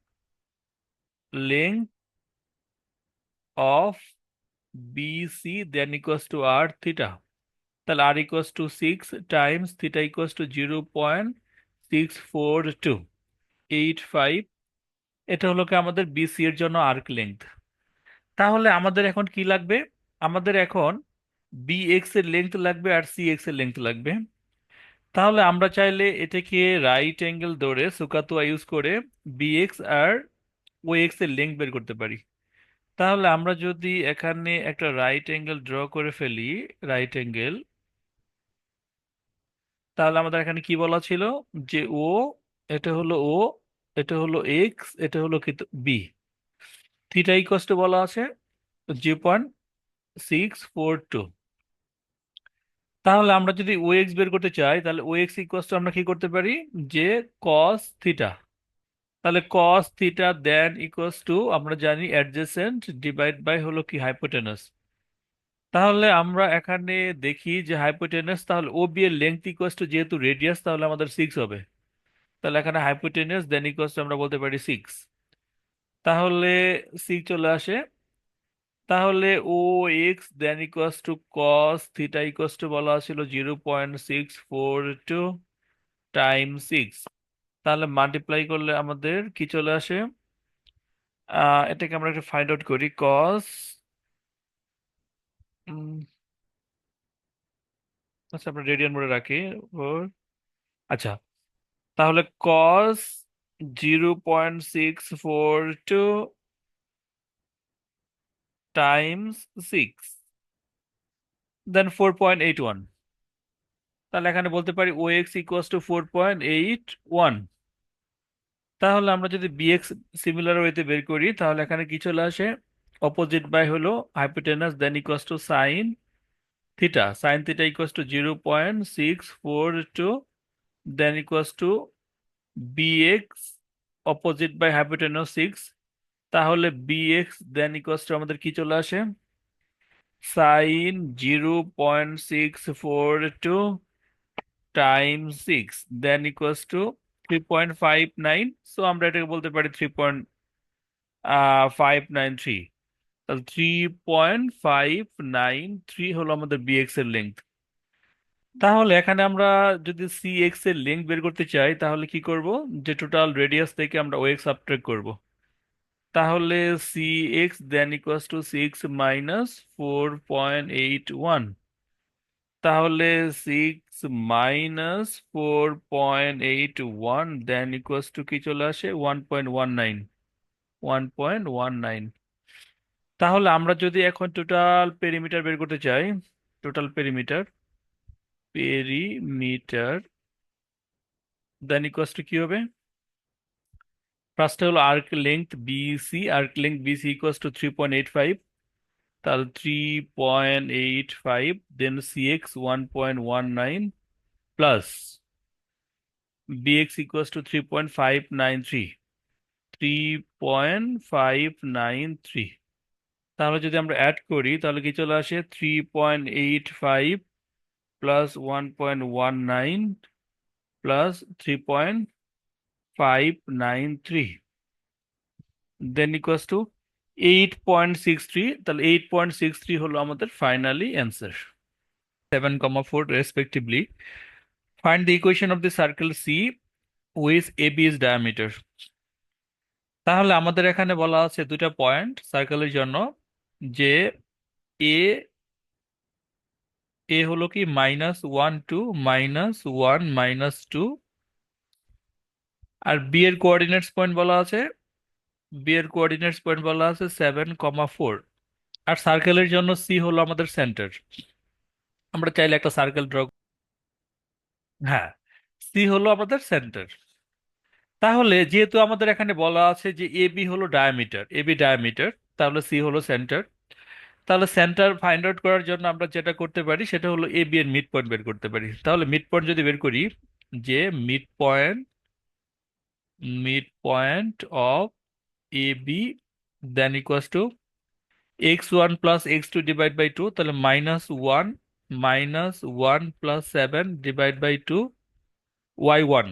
length of BC then equals to R theta. তাহলে R equals to 6 times theta equals to 0.64285। এটা হলো কি আমাদের বিসি এর জন্য আর্ক লেংথ। তাহলে আমাদের এখন কি লাগবে, আমাদের এখন বি এক্স এর লেংথ লাগবে আর সি এক্স এর লেংথ লাগবে। তাহলে আমরা চাইলে এটাকে রাইট অ্যাঙ্গেল ধরে সুকাতুয়া ইউজ করে বি এক্স আর ও এক্স এর লেংথ বের করতে পারি। তাহলে আমরা যদি এখানে একটা রাইট অ্যাঙ্গেল ড্র করে ফেলি, রাইট অ্যাঙ্গেল, তাহলে আমাদের এখানে কি বলা ছিল যে ও, এটা হলো ও, এটা হলো এক্স, এটা হলো কি বি। থিটা ইকুয়ালস টু বলা আছে 0.642। তাহলে আমরা যদি ও এক্স বের করতে চাই তাহলে ও এক্স ইকুয়ালস টু আমরা কি করতে পারি, যে কস থিটা। তাহলে কস থিটা দেন ইকুয়ালস টু আমরা জানি অ্যাডজেসেন্ট ডিভাইড বাই হলো কি হাইপোটেনাস। তাহলে আমরা এখানে দেখি যে হাইপোটেনাস, তাহলে ও বি এর লেংথ ইকুয়ালস টু যেহেতু রেডিয়াস তাহলে আমাদের 6 হবে। তাহলে এখানে হাইপোটেনাস দেন ইকুয়ালস টু আমরা বলতে পারি 6। তাহলে 6 চলে আসে। তাহলে O X then equals to cos theta equals to বলা ছিল 0.642 টাইম 6। তাহলে মাল্টিপ্লাই করলে আমাদের কি চলে আসে, এটাকে আমরা একটু ফাইন্ড আউট করি। কস, আচ্ছা আমরা রেডিয়ান মোডে রাখি। ওর আচ্ছা, তাহলে কস 0.642 টাইমস 6 দেন 4.81। তাহলে এখানে বলতে পারি ও এক্স ইকুয়ালস টু 4.81। তাহলে আমরা যদি বিএক্স সিমিলার ওয়েতে বের করি তাহলে এখানে কি চলে আসে, অপোজিট বাই হলো hypotenuse then equals to sine theta. Sine theta equals to 0.642 then equals to BX opposite by hypotenuse 6। তাহলে বিএক্স দেন ইকুয়ালস টু আমাদের কি চলে আসে, sine 0.642 time 6 then equals to 3.59। So আমরা এটাকে বলতে পারি 3.593। তাহলে 3.593 হলো আমাদের বিএক্স এর লেন্থ। তাহলে এখানে আমরা যদি সি এক্স এর লেন্থ বের করতে চাই তাহলে কি করব, যে টোটাল রেডিয়াস থেকে আমরা ও এক্স সাবট্রাক্ট করব। তাহলে c x then equals to 6 - 4.81। তাহলে 6 - 4.81 দেন ইকুয়ালস টু কি চলে আসে, 1.19। 1.19। তাহলে আমরা যদি এখন টোটাল পেরিমিটার বের করতে চাই, total perimeter then equals to কি হবে, ফার্স্টে হলো arc length BC, arc length BC equals to 3.85। তাহলে 3.85 then CX 1.19 plus BX equals to 3.593। 3.593। তাহলে যদি আমরা অ্যাড করি তাহলে কি চলে আসে, 3.85 plus 1.19 plus 3.593 then equals to 8.63। তাহলে 8.63 হলো আমাদের finally answer. 7, 4 respectively. Find the equation of the circle c with a B is diameter. তাহলে আমাদের এখানে বলা আছে দুটা পয়েন্ট সার্কেলের জন্য, যে এ এ হলো কি -1 2 -1 - 2, আর বি এর কোঅর্ডিনেটস পয়েন্ট বলা আছে, বি এর কোঅর্ডিনেটস পয়েন্ট বলা আছে 7, 4। আর সার্কেলের জন্য সি হলো আমাদের সেন্টার। আমরা চাইলে একটা সার্কেল ড্র, হ্যাঁ, সি হলো আমাদের সেন্টার। তাহলে যেহেতু আমাদের এখানে বলা আছে যে এ বি হলো ডায়ামিটার, এ বি ডায়ামিটার, তাহলে সি হলো সেন্টার। তাহলে সেন্টার ফাইন্ড আউট করার জন্য আমরা যেটা করতে পারি সেটা হলো এ বি এর মিড পয়েন্ট বের করতে পারি। তাহলে মিড পয়েন্ট যদি বের করি, যে mid point of a b then equals to x1 plus x2 divide by 2। তাহলে -1 plus 7 divide by 2, y1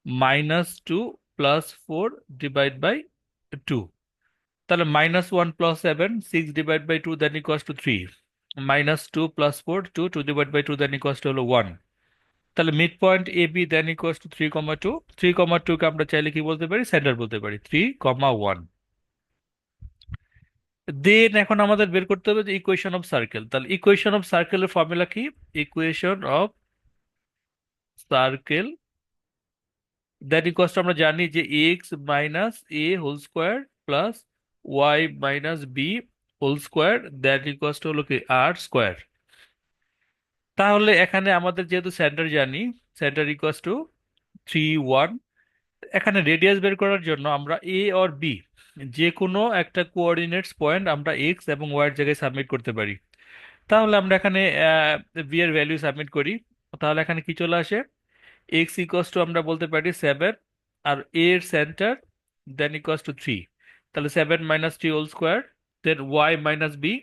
-2 plus 4 divide by 2। তাহলে -1 plus 7 6 divide by 2 then equals to 3। -2 plus 4 2 divide by 2 then equals to হলো 1। তাহলে mid point a b then equals to 3, 2। 3, 2 কে আমরা চাইলে কি বলতে পারি, সেন্টার বলতে পারি, 3, 1। দেন এখন আমাদের বের করতে হবে যে ইকুয়েশন অফ সার্কেল। তাহলে ইকুয়েশন অফ সার্কেলের ফর্মুলা কি, equation of circle that equals to আমরা জানি যে x minus a whole square plus y minus b whole square that equals to হলো কি আর স্কোয়ার। তাহলে এখানে আমাদের যেহেতু সেন্টার জানি, সেন্টার ইকুয়ালস টু 3, 1। এখানে রেডিয়াস বের করার জন্য আমরা এ অর বি যে কোনো একটা কোঅর্ডিনেটস পয়েন্ট আমরা এক্স এবং ওয়াই এর জায়গায় সাবমিট করতে পারি। তাহলে আমরা এখানে বি এর ভ্যালু সাবমিট করি। তাহলে এখানে কি চলে আসে, এক্স ইকোয়াস টু আমরা বলতে পারি 7, আর এ এর সেন্টার দেন ইকোয়াস টু 3। তাহলে 7 - 3 whole square, then y minus b,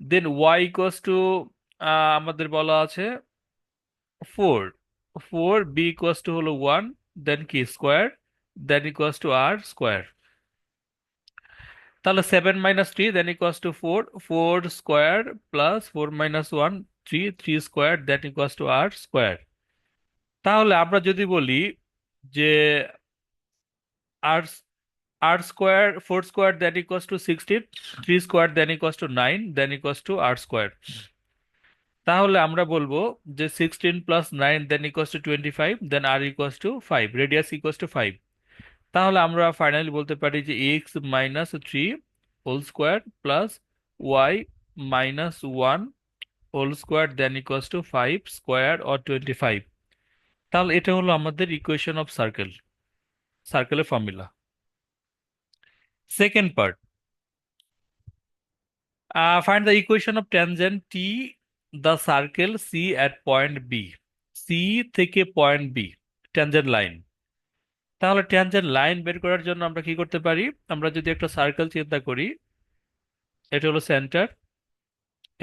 then y equals to আমাদের বলা আছে 4, 4 বি ইকোয়াস টু হলো 1, দেন কি square, then equals to R square. তাহলে 7 - 3 then equals to 4, 4 square plus 4 - 1 3, 3 square then equals to R square. তাহলে আমরা যদি বলি যে R R square 4 square then equals to 16, 3 square then equals to 9 then equals to R square, তাহলে আমরা বলবো যে 16 plus 9 then equals to 25 then R equals to 5, radius equals to 5। তাহলে আমরা ফাইনালি বলতে পারি যে x - 3 whole square plus y -1 whole square then equals to 5 square or 25। তাহলে এটা হলো আমাদের ইকুয়েশন অফ সার্কেল, সার্কেলের formula. Second part, find the equation of tangent T the circle C at point B. C থেকে point B tangent line. তাহলে tangent line বের করার জন্য আমরা কি করতে পারি, আমরা যদি একটা সার্কেল চিন্তা করি, এটা হলো সেন্টার,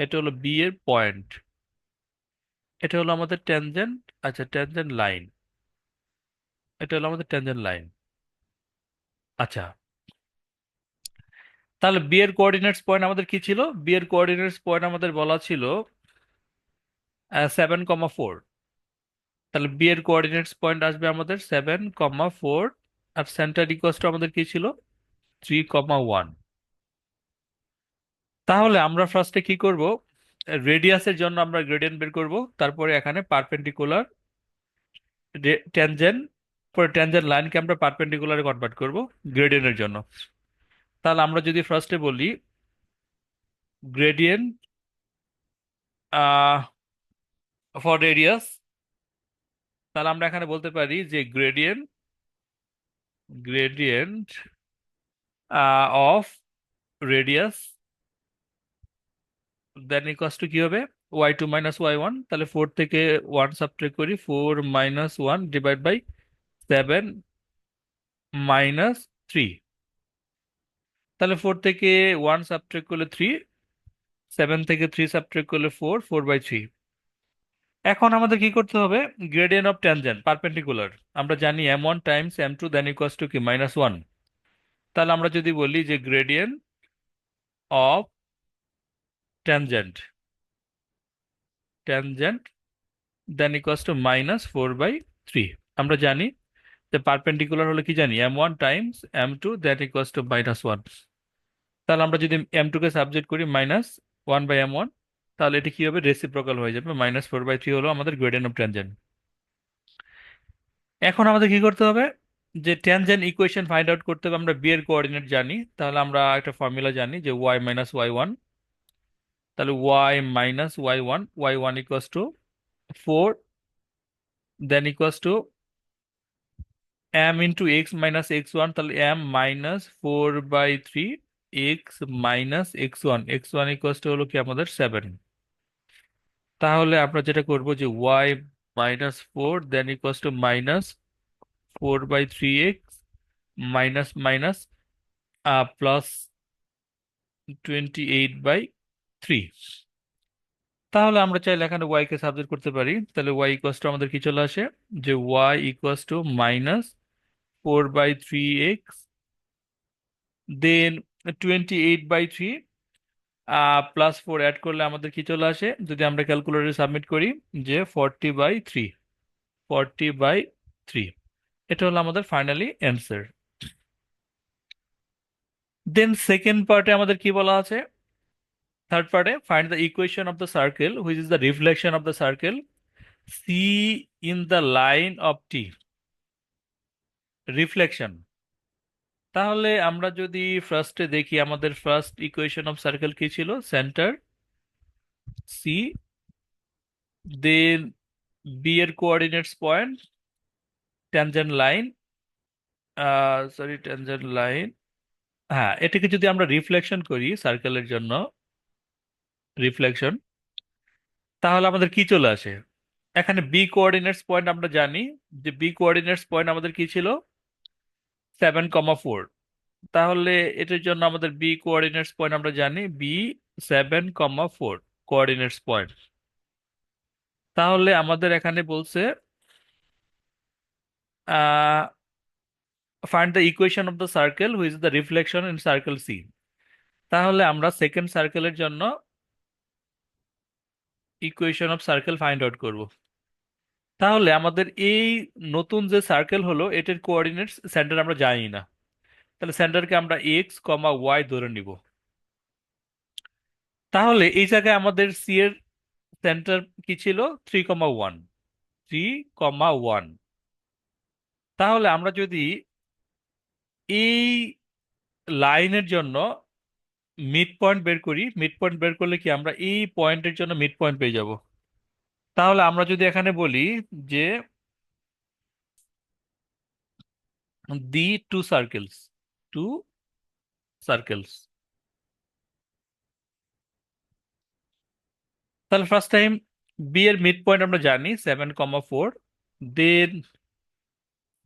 এটা হলো বি এর পয়েন্ট, এটা হলো আমাদের ট্যানজেন্ট, আচ্ছা ট্যানজেন্ট লাইন, এটা হলো আমাদের ট্যানজেন্ট লাইন। আচ্ছা, তাহলে বি এর কোঅর্ডিনেটস পয়েন্ট আমাদের কি ছিল, বি এর কোঅর্ডিনেটস পয়েন্ট আমাদের বলা ছিল 7,4। তাহলে বি এর কোঅর্ডিনেটস পয়েন্ট আসবে আমাদের 7,4, আর সেন্টার ইকুয়ালস টু আমাদের কি ছিল 3,1। তাহলে আমরা ফার্স্টে কি করব, রেডিয়াসের জন্য আমরা গ্রেডিয়েন্ট বের করব, তারপরে এখানে পারপেন্ডিকুলার ট্যানজেন্ট, পরে ট্যানজেন্ট লাইনকে আমরা পারপেন্ডিকুলারে কনভার্ট করব গ্রেডিয়েন্টের জন্য। তাহলে আমরা যদি ফার্স্টে বলি গ্রেডিয়েন্ট ফর রেডিয়াস, তাহলে আমরা এখানে বলতে পারি যে gradient of radius then equals to কি হবে y2 - y1। তাহলে 4 থেকে 1 সাবট্রাক্ট করি, 4 - 1 ডিভাইড বাই 7 - 3। তাহলে 4 থেকে 1 সাবট্রাক্ট করলে 3, 7 থেকে 3 সাবট্রাক্ট করলে 4, 4/3। এখন আমাদের কি করতে হবে, গ্রেডিয়েন্ট অফ ট্যানজেন্ট পারপেন্ডিকুলার, আমরা জানি m1 Times m2 then equals to কি -1। তাহলে আমরা যদি বলি যে gradient of tangent, tangent then equals to -4/3। আমরা জানি যে পারপেন্ডিকুলার হলে কি জানি m1 Times m2 that equals to -1। তাহলে আমরা যদি m2 কে সাবজেক্ট করি -1/m1, তাহলে এটা কি হবে, রেসিপ্রোকাল হয়ে যাবে, -4/3 হলো আমাদের গ্রেডিয়েন্ট অফ ট্যানজেন্ট। এখন আমাদের কি করতে হবে, যে ট্যানজেন্ট ইকুয়েশন ফাইন্ড আউট করতে হবে। আমরা বি এর কোঅর্ডিনেট জানি, তাহলে আমরা একটা ফর্মুলা জানি যে y - y1। তাহলে y - y1, y1 equals to 4 then equals two m into x - x1, তাহলে m -4/3 x - x1, equals to হলো কি আমাদের 7। তাহলে আমরা যেটা করব যে y - 4 then equals to -4/3 x minus minus plus 28/3। তাহলে আমরা চাইলে এখানে y কে সাবজেক্ট করতে পারি, তাহলে y ইকুয়ালস টু আমাদের কি চলে আসে, যে y equals to -4/3 x, then 28/3 +4 add করলে আমাদের কি চলে আসে, যদি আমরা ক্যালকুলেটরে সাবমিট করি, যে 40/3, 40/3। এটা হলো আমাদের ফাইনালি অ্যান্সার। দেন সেকেন্ড পার্টে আমাদের কি বলা আছে, থার্ড পার্টে find the equation of the circle which is the reflection of the circle C in the line of T, reflection. তাহলে আমরা যদি ফার্স্টে দেখি, আমাদের ফার্স্ট ইকুয়েশন অফ সার্কেল কি ছিল, সেন্টার সি, দেন বি এর coordinates point, tangent line, sorry tangent line, হ্যাঁ এটাকে যদি আমরা রিফ্লেকশন করি সার্কেলের জন্য, রিফ্লেকশন, তাহলে আমাদের কি চলে আসে? এখানে বি কোঅর্ডিনেটস পয়েন্ট আমরা জানি যে বি কোঅর্ডিনেটস পয়েন্ট আমাদের কি ছিল, 7,4। তাহলে এটার জন্য আমাদের বি কোঅর্ডিনেটস পয়েন্ট আমরা জানি বি 7,4 কোঅর্ডিনেটস পয়েন্ট। তাহলে আমাদের এখানে বলছে find the equation of the circle which is the reflection in circle C. তাহলে আমরা সেকেন্ড সার্কেলের জন্য equation of circle find out করব। তাহলে আমাদের এই নতুন যে সার্কেল হলো এটার কোঅর্ডিনেটস সেন্টার আমরা জানি না। তাহলে সেন্টারকে আমরা এক্স কমা ওয়াই ধরে নিব। তাহলে এই জায়গায় আমাদের সি এর সেন্টার কি ছিল, 3,1, 3,1। তাহলে আমরা যদি এই লাইনের জন্য মিড পয়েন্ট বের করি, মিড পয়েন্ট বের করলে কি আমরা এই পয়েন্টের জন্য মিড পয়েন্ট পেয়ে যাব। তাহলে আমরা যদি এখানে বলি যে দি টু সার্কেলস, টু সার্কেলস, তাহলে ফার্স্ট টাইম বি এর মিড পয়েন্ট আমরা জানি 7,4। দেন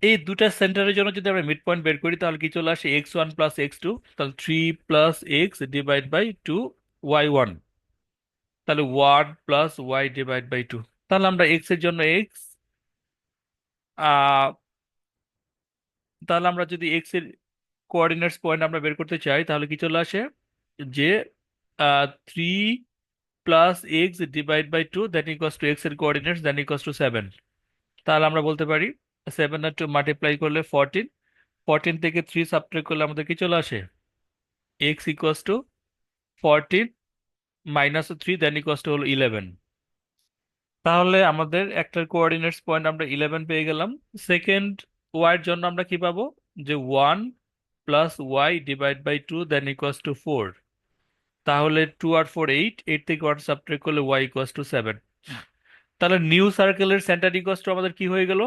এই দুটা সেন্টারের জন্য যদি আমরা মিড পয়েন্ট বের করি তাহলে কি চলে আসে, x1 প্লাস x2, তাহলে 3 + x ডিভাইড বাই 2 y1, তাহলে 1 + y ডিভাইড বাই 2। তাহলে আমরা x এর জন্য x, তাহলে আমরা যদি x এর কোঅর্ডিনেটস পয়েন্ট আমরা বের করতে চাই তাহলে কি চলে আসে যে 3 + x divide by 2 that equals to x এর কোঅর্ডিনেটস দ্যাট ইকুয়ালস টু 7। তাহলে আমরা বলতে পারি 7 আর 2 মাল্টিপ্লাই করলে 14, 14 থেকে 3 সাবট্রাক্ট করলে আমাদের কি চলে আসে, x equals to 14 minus 3 then equals to হলো 11। তাহলে আমাদের একটার কোঅর্ডিনেটস পয়েন্ট আমরা 11 পেয়ে গেলাম। সেকেন্ড ওয়াই এর জন্য আমরা কি পাবো, যে 1 + y divide by 2 then equals two 4। তাহলে 2 আর 4 8, 8 থেকে 1 সাবট্রাক্ট করলে y ইকুয়ালস টু 7। তাহলে নিউ সার্কেলের সেন্টার ইকুয়ালস টু আমাদের কি হয়ে গেল,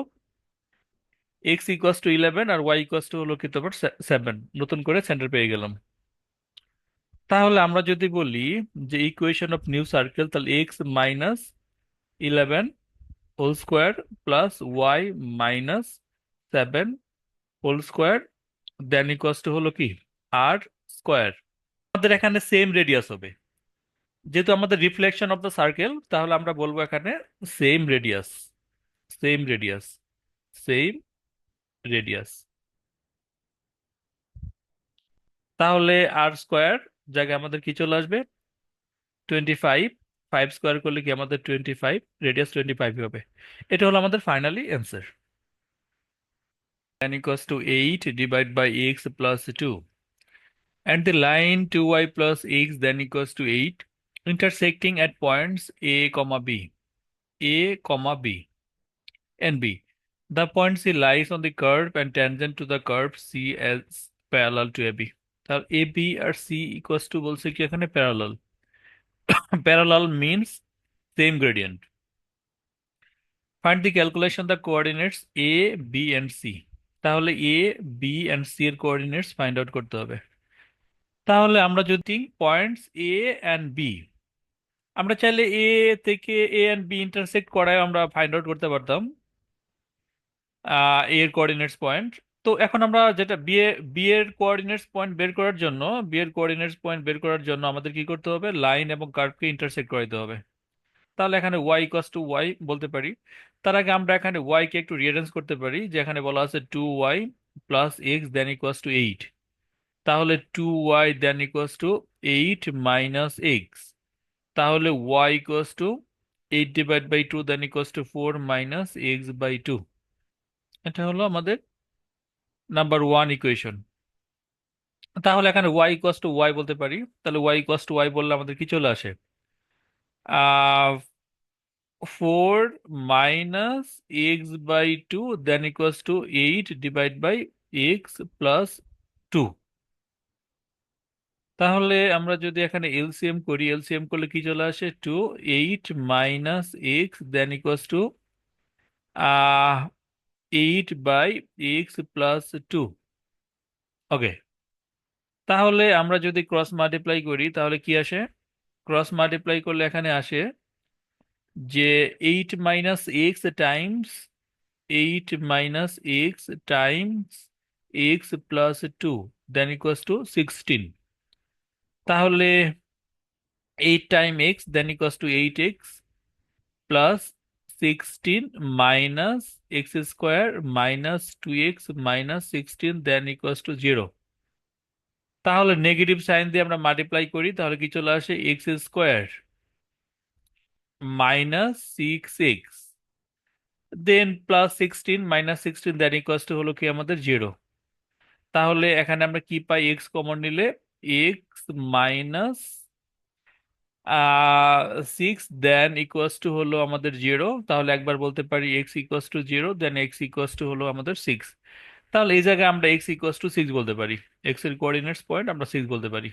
x ইকুয়ালস টু 11 আর y ইকুয়ালস টু হলো কি তোমার 7। নতুন করে সেন্টার পেয়ে গেলাম। তাহলে আমরা যদি বলি যে ইকুয়েশন অফ নিউ সার্কেল, তাহলে x minus 11 whole square plus y minus 7 whole square then equals to হলো কি আর স্কোয়ার। আমাদের এখানে সেম রেডিয়াস হবে, যেহেতু আমাদের রিফ্লেকশন অফ দ্য সার্কেল, তাহলে আমরা বলবো এখানে same radius, same radius, same radius. তাহলে আর স্কোয়ার জায়গায় আমাদের কি চলে আসবে, 25। 5 স্কোয়ার করলে কি আমাদের 25, রেডিয়াস 25 হবে। এটা হলো আমাদের finally answer. n equals to 8 divided by x plus 2. And the line 2y plus x then equals to 8 intersecting at points a, comma b, a, comma b, and b. The point C lies on the curve and tangent to the curve C as parallel to AB. তাহলে AB আর C equals to বলছে কি এখানে parallel. Parallel means same gradient. Find the calculation the coordinates A, B and C. তাহলে A, B and C এর coordinates find out করতে হবে। তাহলে আমরা যদি পয়েন্টস এ অ্যান্ড বি, আমরা চাইলে এ থেকে এ অ্যান্ড বি ইন্টারসেক্ট করায় আমরা ফাইন্ড আউট করতে পারতাম এ এর কোঅর্ডিনেটস পয়েন্ট। তো এখন আমরা যেটা বি এর কোঅর্ডিনেটস পয়েন্ট বের করার জন্য, বি এর কোঅর্ডিনেটস পয়েন্ট বের করার জন্য আমাদের কি করতে হবে, লাইন এবং কার্ভকে ইন্টারসেক্ট করাইতে হবে। তাহলে এখানে ওয়াই ইকুয়ালস টু ওয়াই বলতে পারি। তার আগে আমরা এখানে ওয়াই কে একটু রিয়ারেঞ্জ করতে পারি, যে এখানে বলা আছে 2y plus x then equals to 8। তাহলে 2y then equals to 8 minus x. তাহলে y equals to 8 divide by 2 then equals two 4 minus x by 2। এটা হলো আমাদের নাম্বার ওয়ান ইকুয়েশন। তাহলে এখানে y ইকুয়ালস টু y বলতে পারি। তাহলে y ইকুয়ালস টু y বললে আমাদের কি চলে আসে, 4 minus x by 2 then equals to 8 divide by x plus 2। তাহলে আমরা যদি এখানে এলসিএম করি, এলসিএম করলে কি চলে আসে, 8 minus x then equals to 8 by x plus 2। Okay, তাহলে আমরা যদি ক্রস মাল্টিপ্লাই করি তাহলে কি আসে, ক্রস মাল্টিপ্লাই করলে এখানে আসে যে 8 - x Times x + 2 then equals to 16। তাহলে 8 × x then equals two 8x plus 16 - x² -2x - 16 then equals to 0। তাহলে নেগেটিভ সাইন দিয়ে আমরা মাল্টিপ্লাই করি, তাহলে কি চলে আসে x² -6x then +16 - 16 then equals to হলো কি আমাদের 0। তাহলে এখানে আমরা কি পাই, এক্স কমন নিলে x minus 6 then equals to হলো আমাদের 0। তাহলে একবার বলতে পারি x equals to 0 then x equals to হলো আমাদের 6। তাহলে এই জায়গায় আমরা এক্স ইকুয়ালস টু 6 বলতে পারি, এক্স এর কোঅর্ডিনেটস পয়েন্ট আমরা 6 বলতে পারি।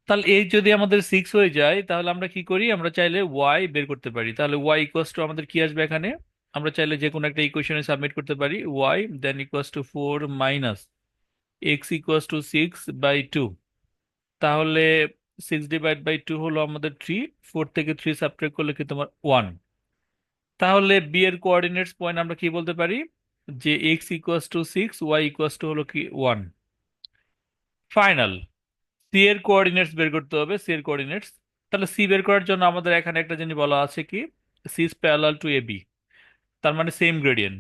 তাহলে এই যদি আমাদের 6 হয়ে যায়, তাহলে আমরা কি করি, আমরা চাইলে ওয়াই বের করতে পারি। তাহলে ওয়াই ইকুয়ালস টু আমাদের কি আসবে এখানে, আমরা চাইলে যে কোনো একটা ইকুয়েশনে সাবমিট করতে পারি, y then equals two 4 minus x equals to 6/2। তাহলে 6/2 হলো আমাদের 3, 4 থেকে 3 সাবট্রাক্ট করলে কি তোমার 1। তাহলে বি এর কোঅর্ডিনেটস পয়েন্ট আমরা কি বলতে পারি, যে x equals to 6, y equals to হলো কি 1। ফাইনাল সি এর কোঅর্ডিনেটস বের করতে হবে, সি এর কোঅর্ডিনেটস। তাহলে সি বের করার জন্য আমাদের এখানে একটা জিনিস বলা আছে কি, C is parallel to A B, তার মানে সেম গ্রেডিয়েন্ট।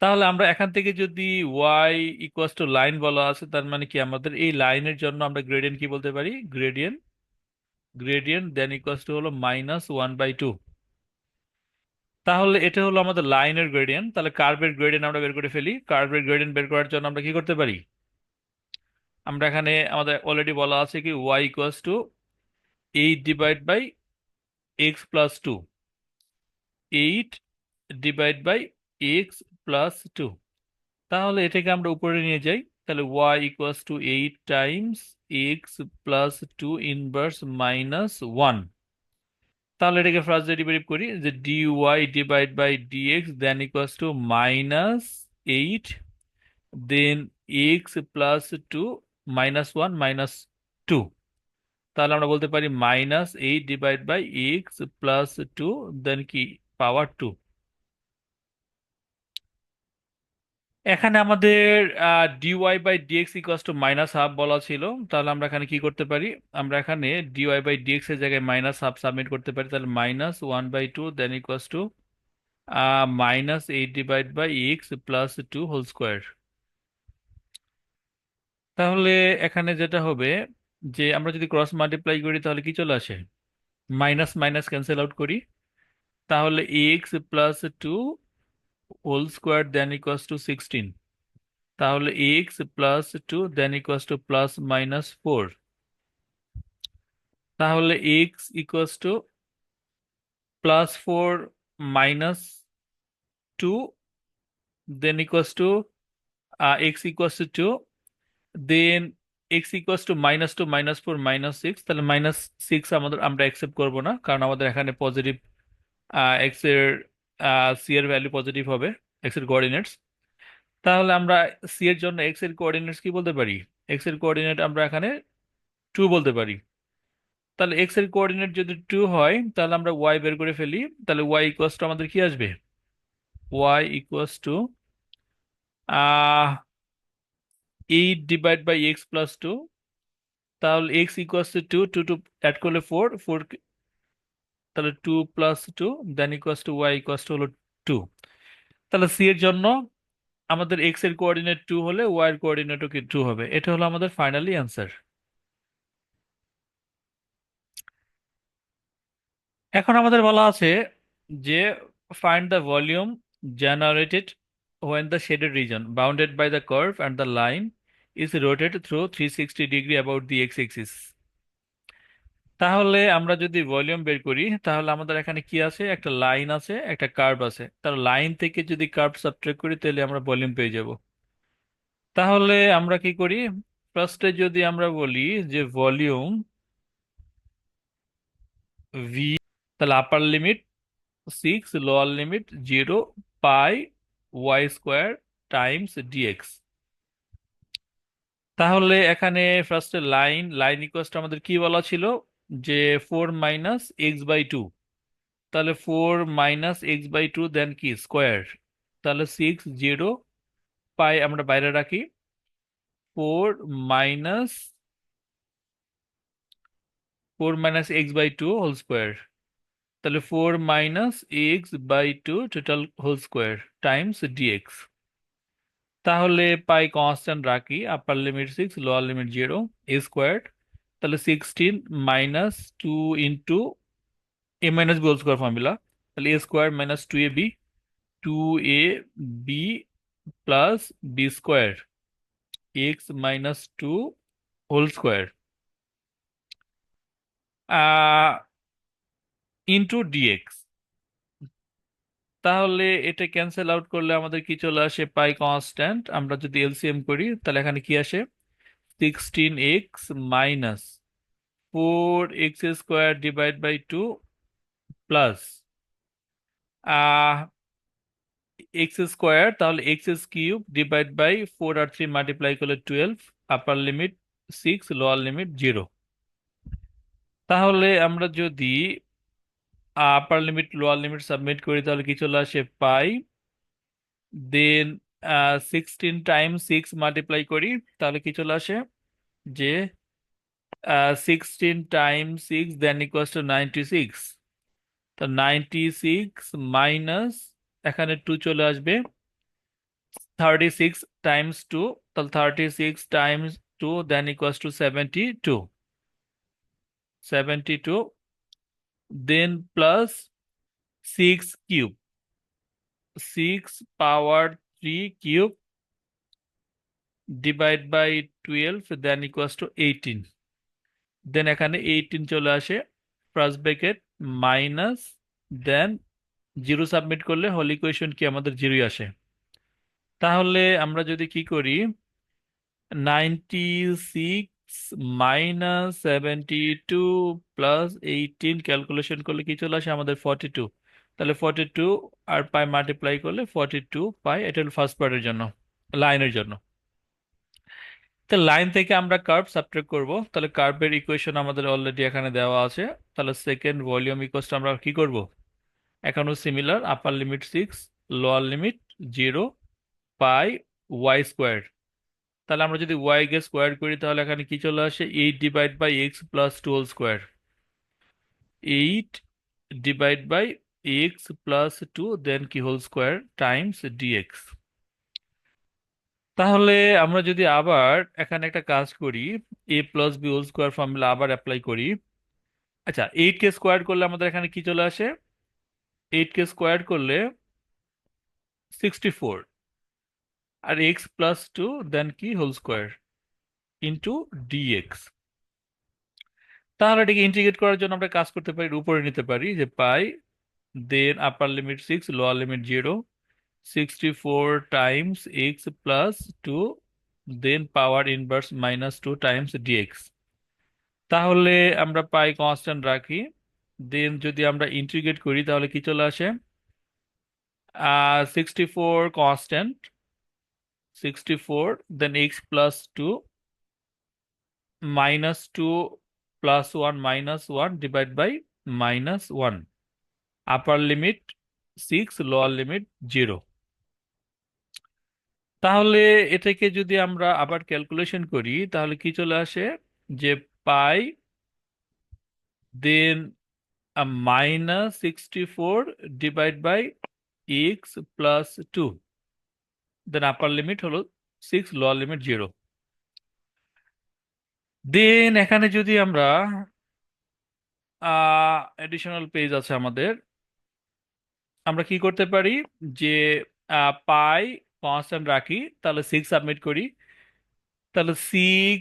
তাহলে আমরা এখান থেকে যদি ওয়াই ইকুয়ালস টু লাইন বলা আছে, তার মানে কি আমাদের এই লাইনের জন্য আমরা গ্রেডিয়েন্ট কি বলতে পারি, gradient gradient then equals to হলো -1/2। তাহলে এটা হলো আমাদের লাইনের গ্রেডিয়েন্ট। তাহলে কার্ভের গ্রেডিয়েন্ট আমরা বের করে ফেলি। কার্ভের গ্রেডিয়েন্ট বের করার জন্য আমরা কি করতে পারি, আমরা এখানে আমাদের অলরেডি বলা আছে কি Y equals to 8/x + 2, 8/x + 2। তাহলে এটাকে আমরা উপরে নিয়ে যাই, তাহলে y equals to 8 times x + 2 inverse -1। তাহলে এটাকে ফার্স্ট ডেরিভেটিভ করি, যে dy/dx then equals to -8 then x + 2 -1 -2। তাহলে আমরা বলতে পারি -8/x + 2 দেন কি পাওয়ার 2। এখানে আমাদের dy/dx ইকুয়ালস টু -1/2 বলা ছিল। তাহলে আমরা এখানে কি করতে পারি, আমরা এখানে dy/dx এর জায়গায় -1/2 সাবমিট করতে পারি। তাহলে -1/2 then equals to -8/x + 2 whole square. তাহলে এখানে যেটা হবে, যে আমরা যদি ক্রস মাল্টিপ্লাই করি তাহলে কি চলে আসে, মাইনাস মাইনাস ক্যান্সেল আউট করি। তাহলে x + 2 whole square then equals to 16। তাহলে x + 2 দেন ইকুয়ালস টু +-4। তাহলে x equals to +4 -2 then equals to x equals to 2 then x equals to -2 -4 -6। তাহলে -6 আমাদের আমরা অ্যাকসেপ্ট করব না, কারণ আমাদের এখানে পজিটিভ x এর c এর ভ্যালু পজিটিভ হবে, x এর কোঅর্ডিনেটস। তাহলে আমরা সি এর জন্য এক্স এর কোঅর্ডিনেটস কি বলতে পারি, এক্স এর কোঅর্ডিনেট আমরা এখানে 2 বলতে পারি। তাহলে এক্স এর কোঅর্ডিনেট যদি 2 হয়, তাহলে আমরা ওয়াই বের করে ফেলি। তাহলে ওয়াই ইকুয়ালস টু আমাদের কি আসবে, ওয়াই ইকুয়ালস টু 8/x + 2। তাহলে এক্স ইকুয়ালস টু 2, 2 অ্যাড করলে 4, 4 তাহলে 2 + 2 then equals to y equals to হলো 2। তাহলে সি এর জন্য আমাদের এক্স এর কোঅর্ডিনেট 2 হলে ওয়াই এর কোঅর্ডিনেটও কি 2 হবে। এটা হলো আমাদের ফাইনালি অ্যান্সার। এখন আমাদের বলা আছে যে find the volume generated when the shaded region bounded by the curve and the line is rotated through 360 degree about the x-axis। তাহলে আমরা যদি ভলিউম বের করি, তাহলে আমাদের এখানে কি আছে, একটা লাইন আছে, একটা কার্ভ আছে। তার লাইন থেকে যদি কার্ভ সাবট্রাক্ট করি তাহলে আমরা ভলিউম পেয়ে যাব। তাহলে আমরা কি করি, ফার্স্টে যদি আমরা বলি যে ভলিউম ভি, তাহলে আপার লিমিট 6, লোয়ার লিমিট 0, পাই y² টাইমস ডিএক্স। তাহলে এখানে ফার্স্টে লাইন ইকুয়ালস টু আমাদের কি বলা ছিল, যে 4 - x/2, তাহলে 4 - x/2 দেন কি স্কোয়ার, তাহলে 6 0 পাই আমরা বাইরে রাখি, 4 - x/2 হোল স্কোয়ার, তাহলে 4 - x/2 total whole square times dx. তাহলে পাই কনস্ট্যান্ট রাখি, upper limit 6 lower limit 0, a squared, তাহলে 16 - 2 into a minus b whole square formula, তাহলে a square minus 2ab, 2ab plus b square x - 2 whole square into dx. তাহলে এটা cancel out করলে আমাদের কি চলে আসে, পাই কনস্ট্যান্ট। আমরা যদি এলসিএম করি তাহলে এখানে কি আসে, 16x minus 4x² divide by 2 plus x square, তাহলে x³ divide by 4 R 3 multiply করলে 12, আপার লিমিট 6 লোয়ার লিমিট 0। তাহলে আমরা যদি আপার লিমিট লোয়ার লিমিট সাবমিট করি তাহলে কি চলে আসে, পাই দেন 16 টাইমস 6 মাল্টিপ্লাই করি তাহলে কি চলে আসে, যে 16 টাইমস 6 দেন ইকুয়ালস টু 96। তো 96 মাইনাস এখানে 2 চলে আসবে, 36 টাইমস 2, তাহলে 36 times 2 then equals to 72, 72 then plus 6 cube, 6 power 3 cube divide by 12 then equals to 18, then এখানে 18 চলে আসে, first bracket minus, then 0 submit করলে হোল ইকুয়েশন কি আমাদের 0 আসে। তাহলে আমরা যদি কি করি, 96 মাইনাস 72 প্লাস 18 ক্যালকুলেশন করলে কি চলে আসে আমাদের 42, তাহলে 42 আর পাই মাল্টিপ্লাই করলে 42 পাই। এটা হলো ফার্স্ট পার্টের জন্য, লাইনের জন্য। তো লাইন থেকে আমরা কার্ভ সাবট্রাক্ট করব, তাহলে কার্ভের ইকুয়েশন আমাদের অলরেডি এখানে দেওয়া আছে। তাহলে সেকেন্ড ভলিউম ইকুয়ালস আমরা কি করব, এখানেও সিমিলার, আপার লিমিট 6 লোয়ার লিমিট 0 পাই ওয়াই স্কোয়ার। তাহলে আমরা যদি ওয়াই কে স্কোয়ার করি তাহলে এখানে কি চলে আসে, 8 divide by x plus 2 whole square, 8 divide by x plus 2 then কি হোল স্কোয়ার টাইমস ডিএক্স। তাহলে আমরা যদি আবার এখানে একটা কাজ করি, a plus b whole square formula আবার অ্যাপ্লাই করি। আচ্ছা, 8 কে স্কোয়ার করলে আমাদের এখানে কি চলে আসে, 8 কে স্কোয়ার করলে 64, আর এক্স প্লাস 2 দেন কি হোল স্কোয়ার ইন্টু ডিএক্স। তাহলে এটাকে ইন্টিগ্রেট করার জন্য আমরা কাজ করতে পারি, উপরে নিতে পারি, যে pi then upper limit 6 lower limit 0, 64 times x plus 2 then power inverse minus 2 times dx. তাহলে আমরা পাই কনস্ট্যান্ট রাখি, দেন যদি আমরা ইন্টিগ্রেট করি তাহলে কি চলে আসে, 64 constant, 64 then x plus 2 minus 2 plus 1 minus 1 divide by minus 1, upper limit 6 lower limit 0। তাহলে এটাকে যদি আমরা আবার ক্যালকুলেশন করি তাহলে কি চলে আসে, যে pi then minus 64 divide by x plus 2, then upper limit হলো 6 লোয়ার লিমিট 0। দেন এখানে যদি আমরা এডিশনাল পেজ আছে আমাদের, আমরা কি করতে পারি, যে পাই কনস্ট্যান্ট রাখি, তাহলে 6 সাবমিট করি, তাহলে 6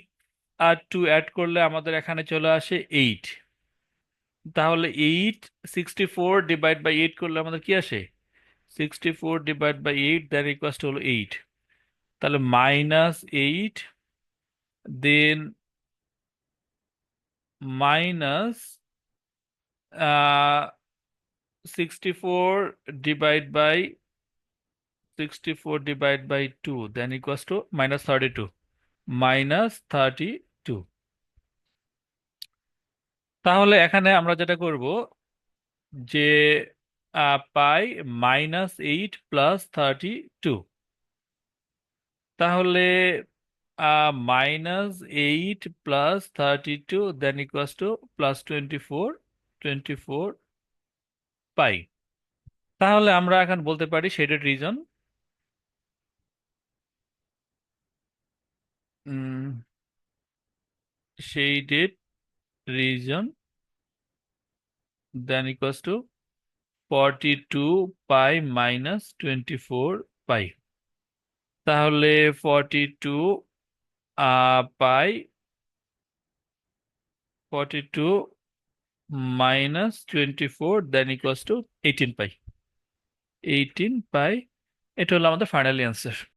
আর 2 অ্যাড করলে আমাদের এখানে চলে আসে 8। তাহলে 8, 64 ডিভাইড বাই 8 করলে আমাদের কি আসে, 64 divide by 8 then equals to হলো 8। তাহলে minus 8 then minus 64 divide by 64 divide by 2 then equals to minus 32, minus 32। তাহলে এখানে আমরা যেটা করব যে পাই -8 + 32, তাহলে -8 + 32 দেন ইকুয়ালস টু +24 পাই। তাহলে আমরা এখন বলতে পারি শেডেড রিজন, শেডেড রিজন দেন ইকুয়ালস টু 42 পাই -24 পাই। তাহলে 42 পাই 42 -24 দেন ইকুয়ালস টু 18 পাই। 18 পাই, এটা হলো আমাদের ফাইনাল অ্যান্সার।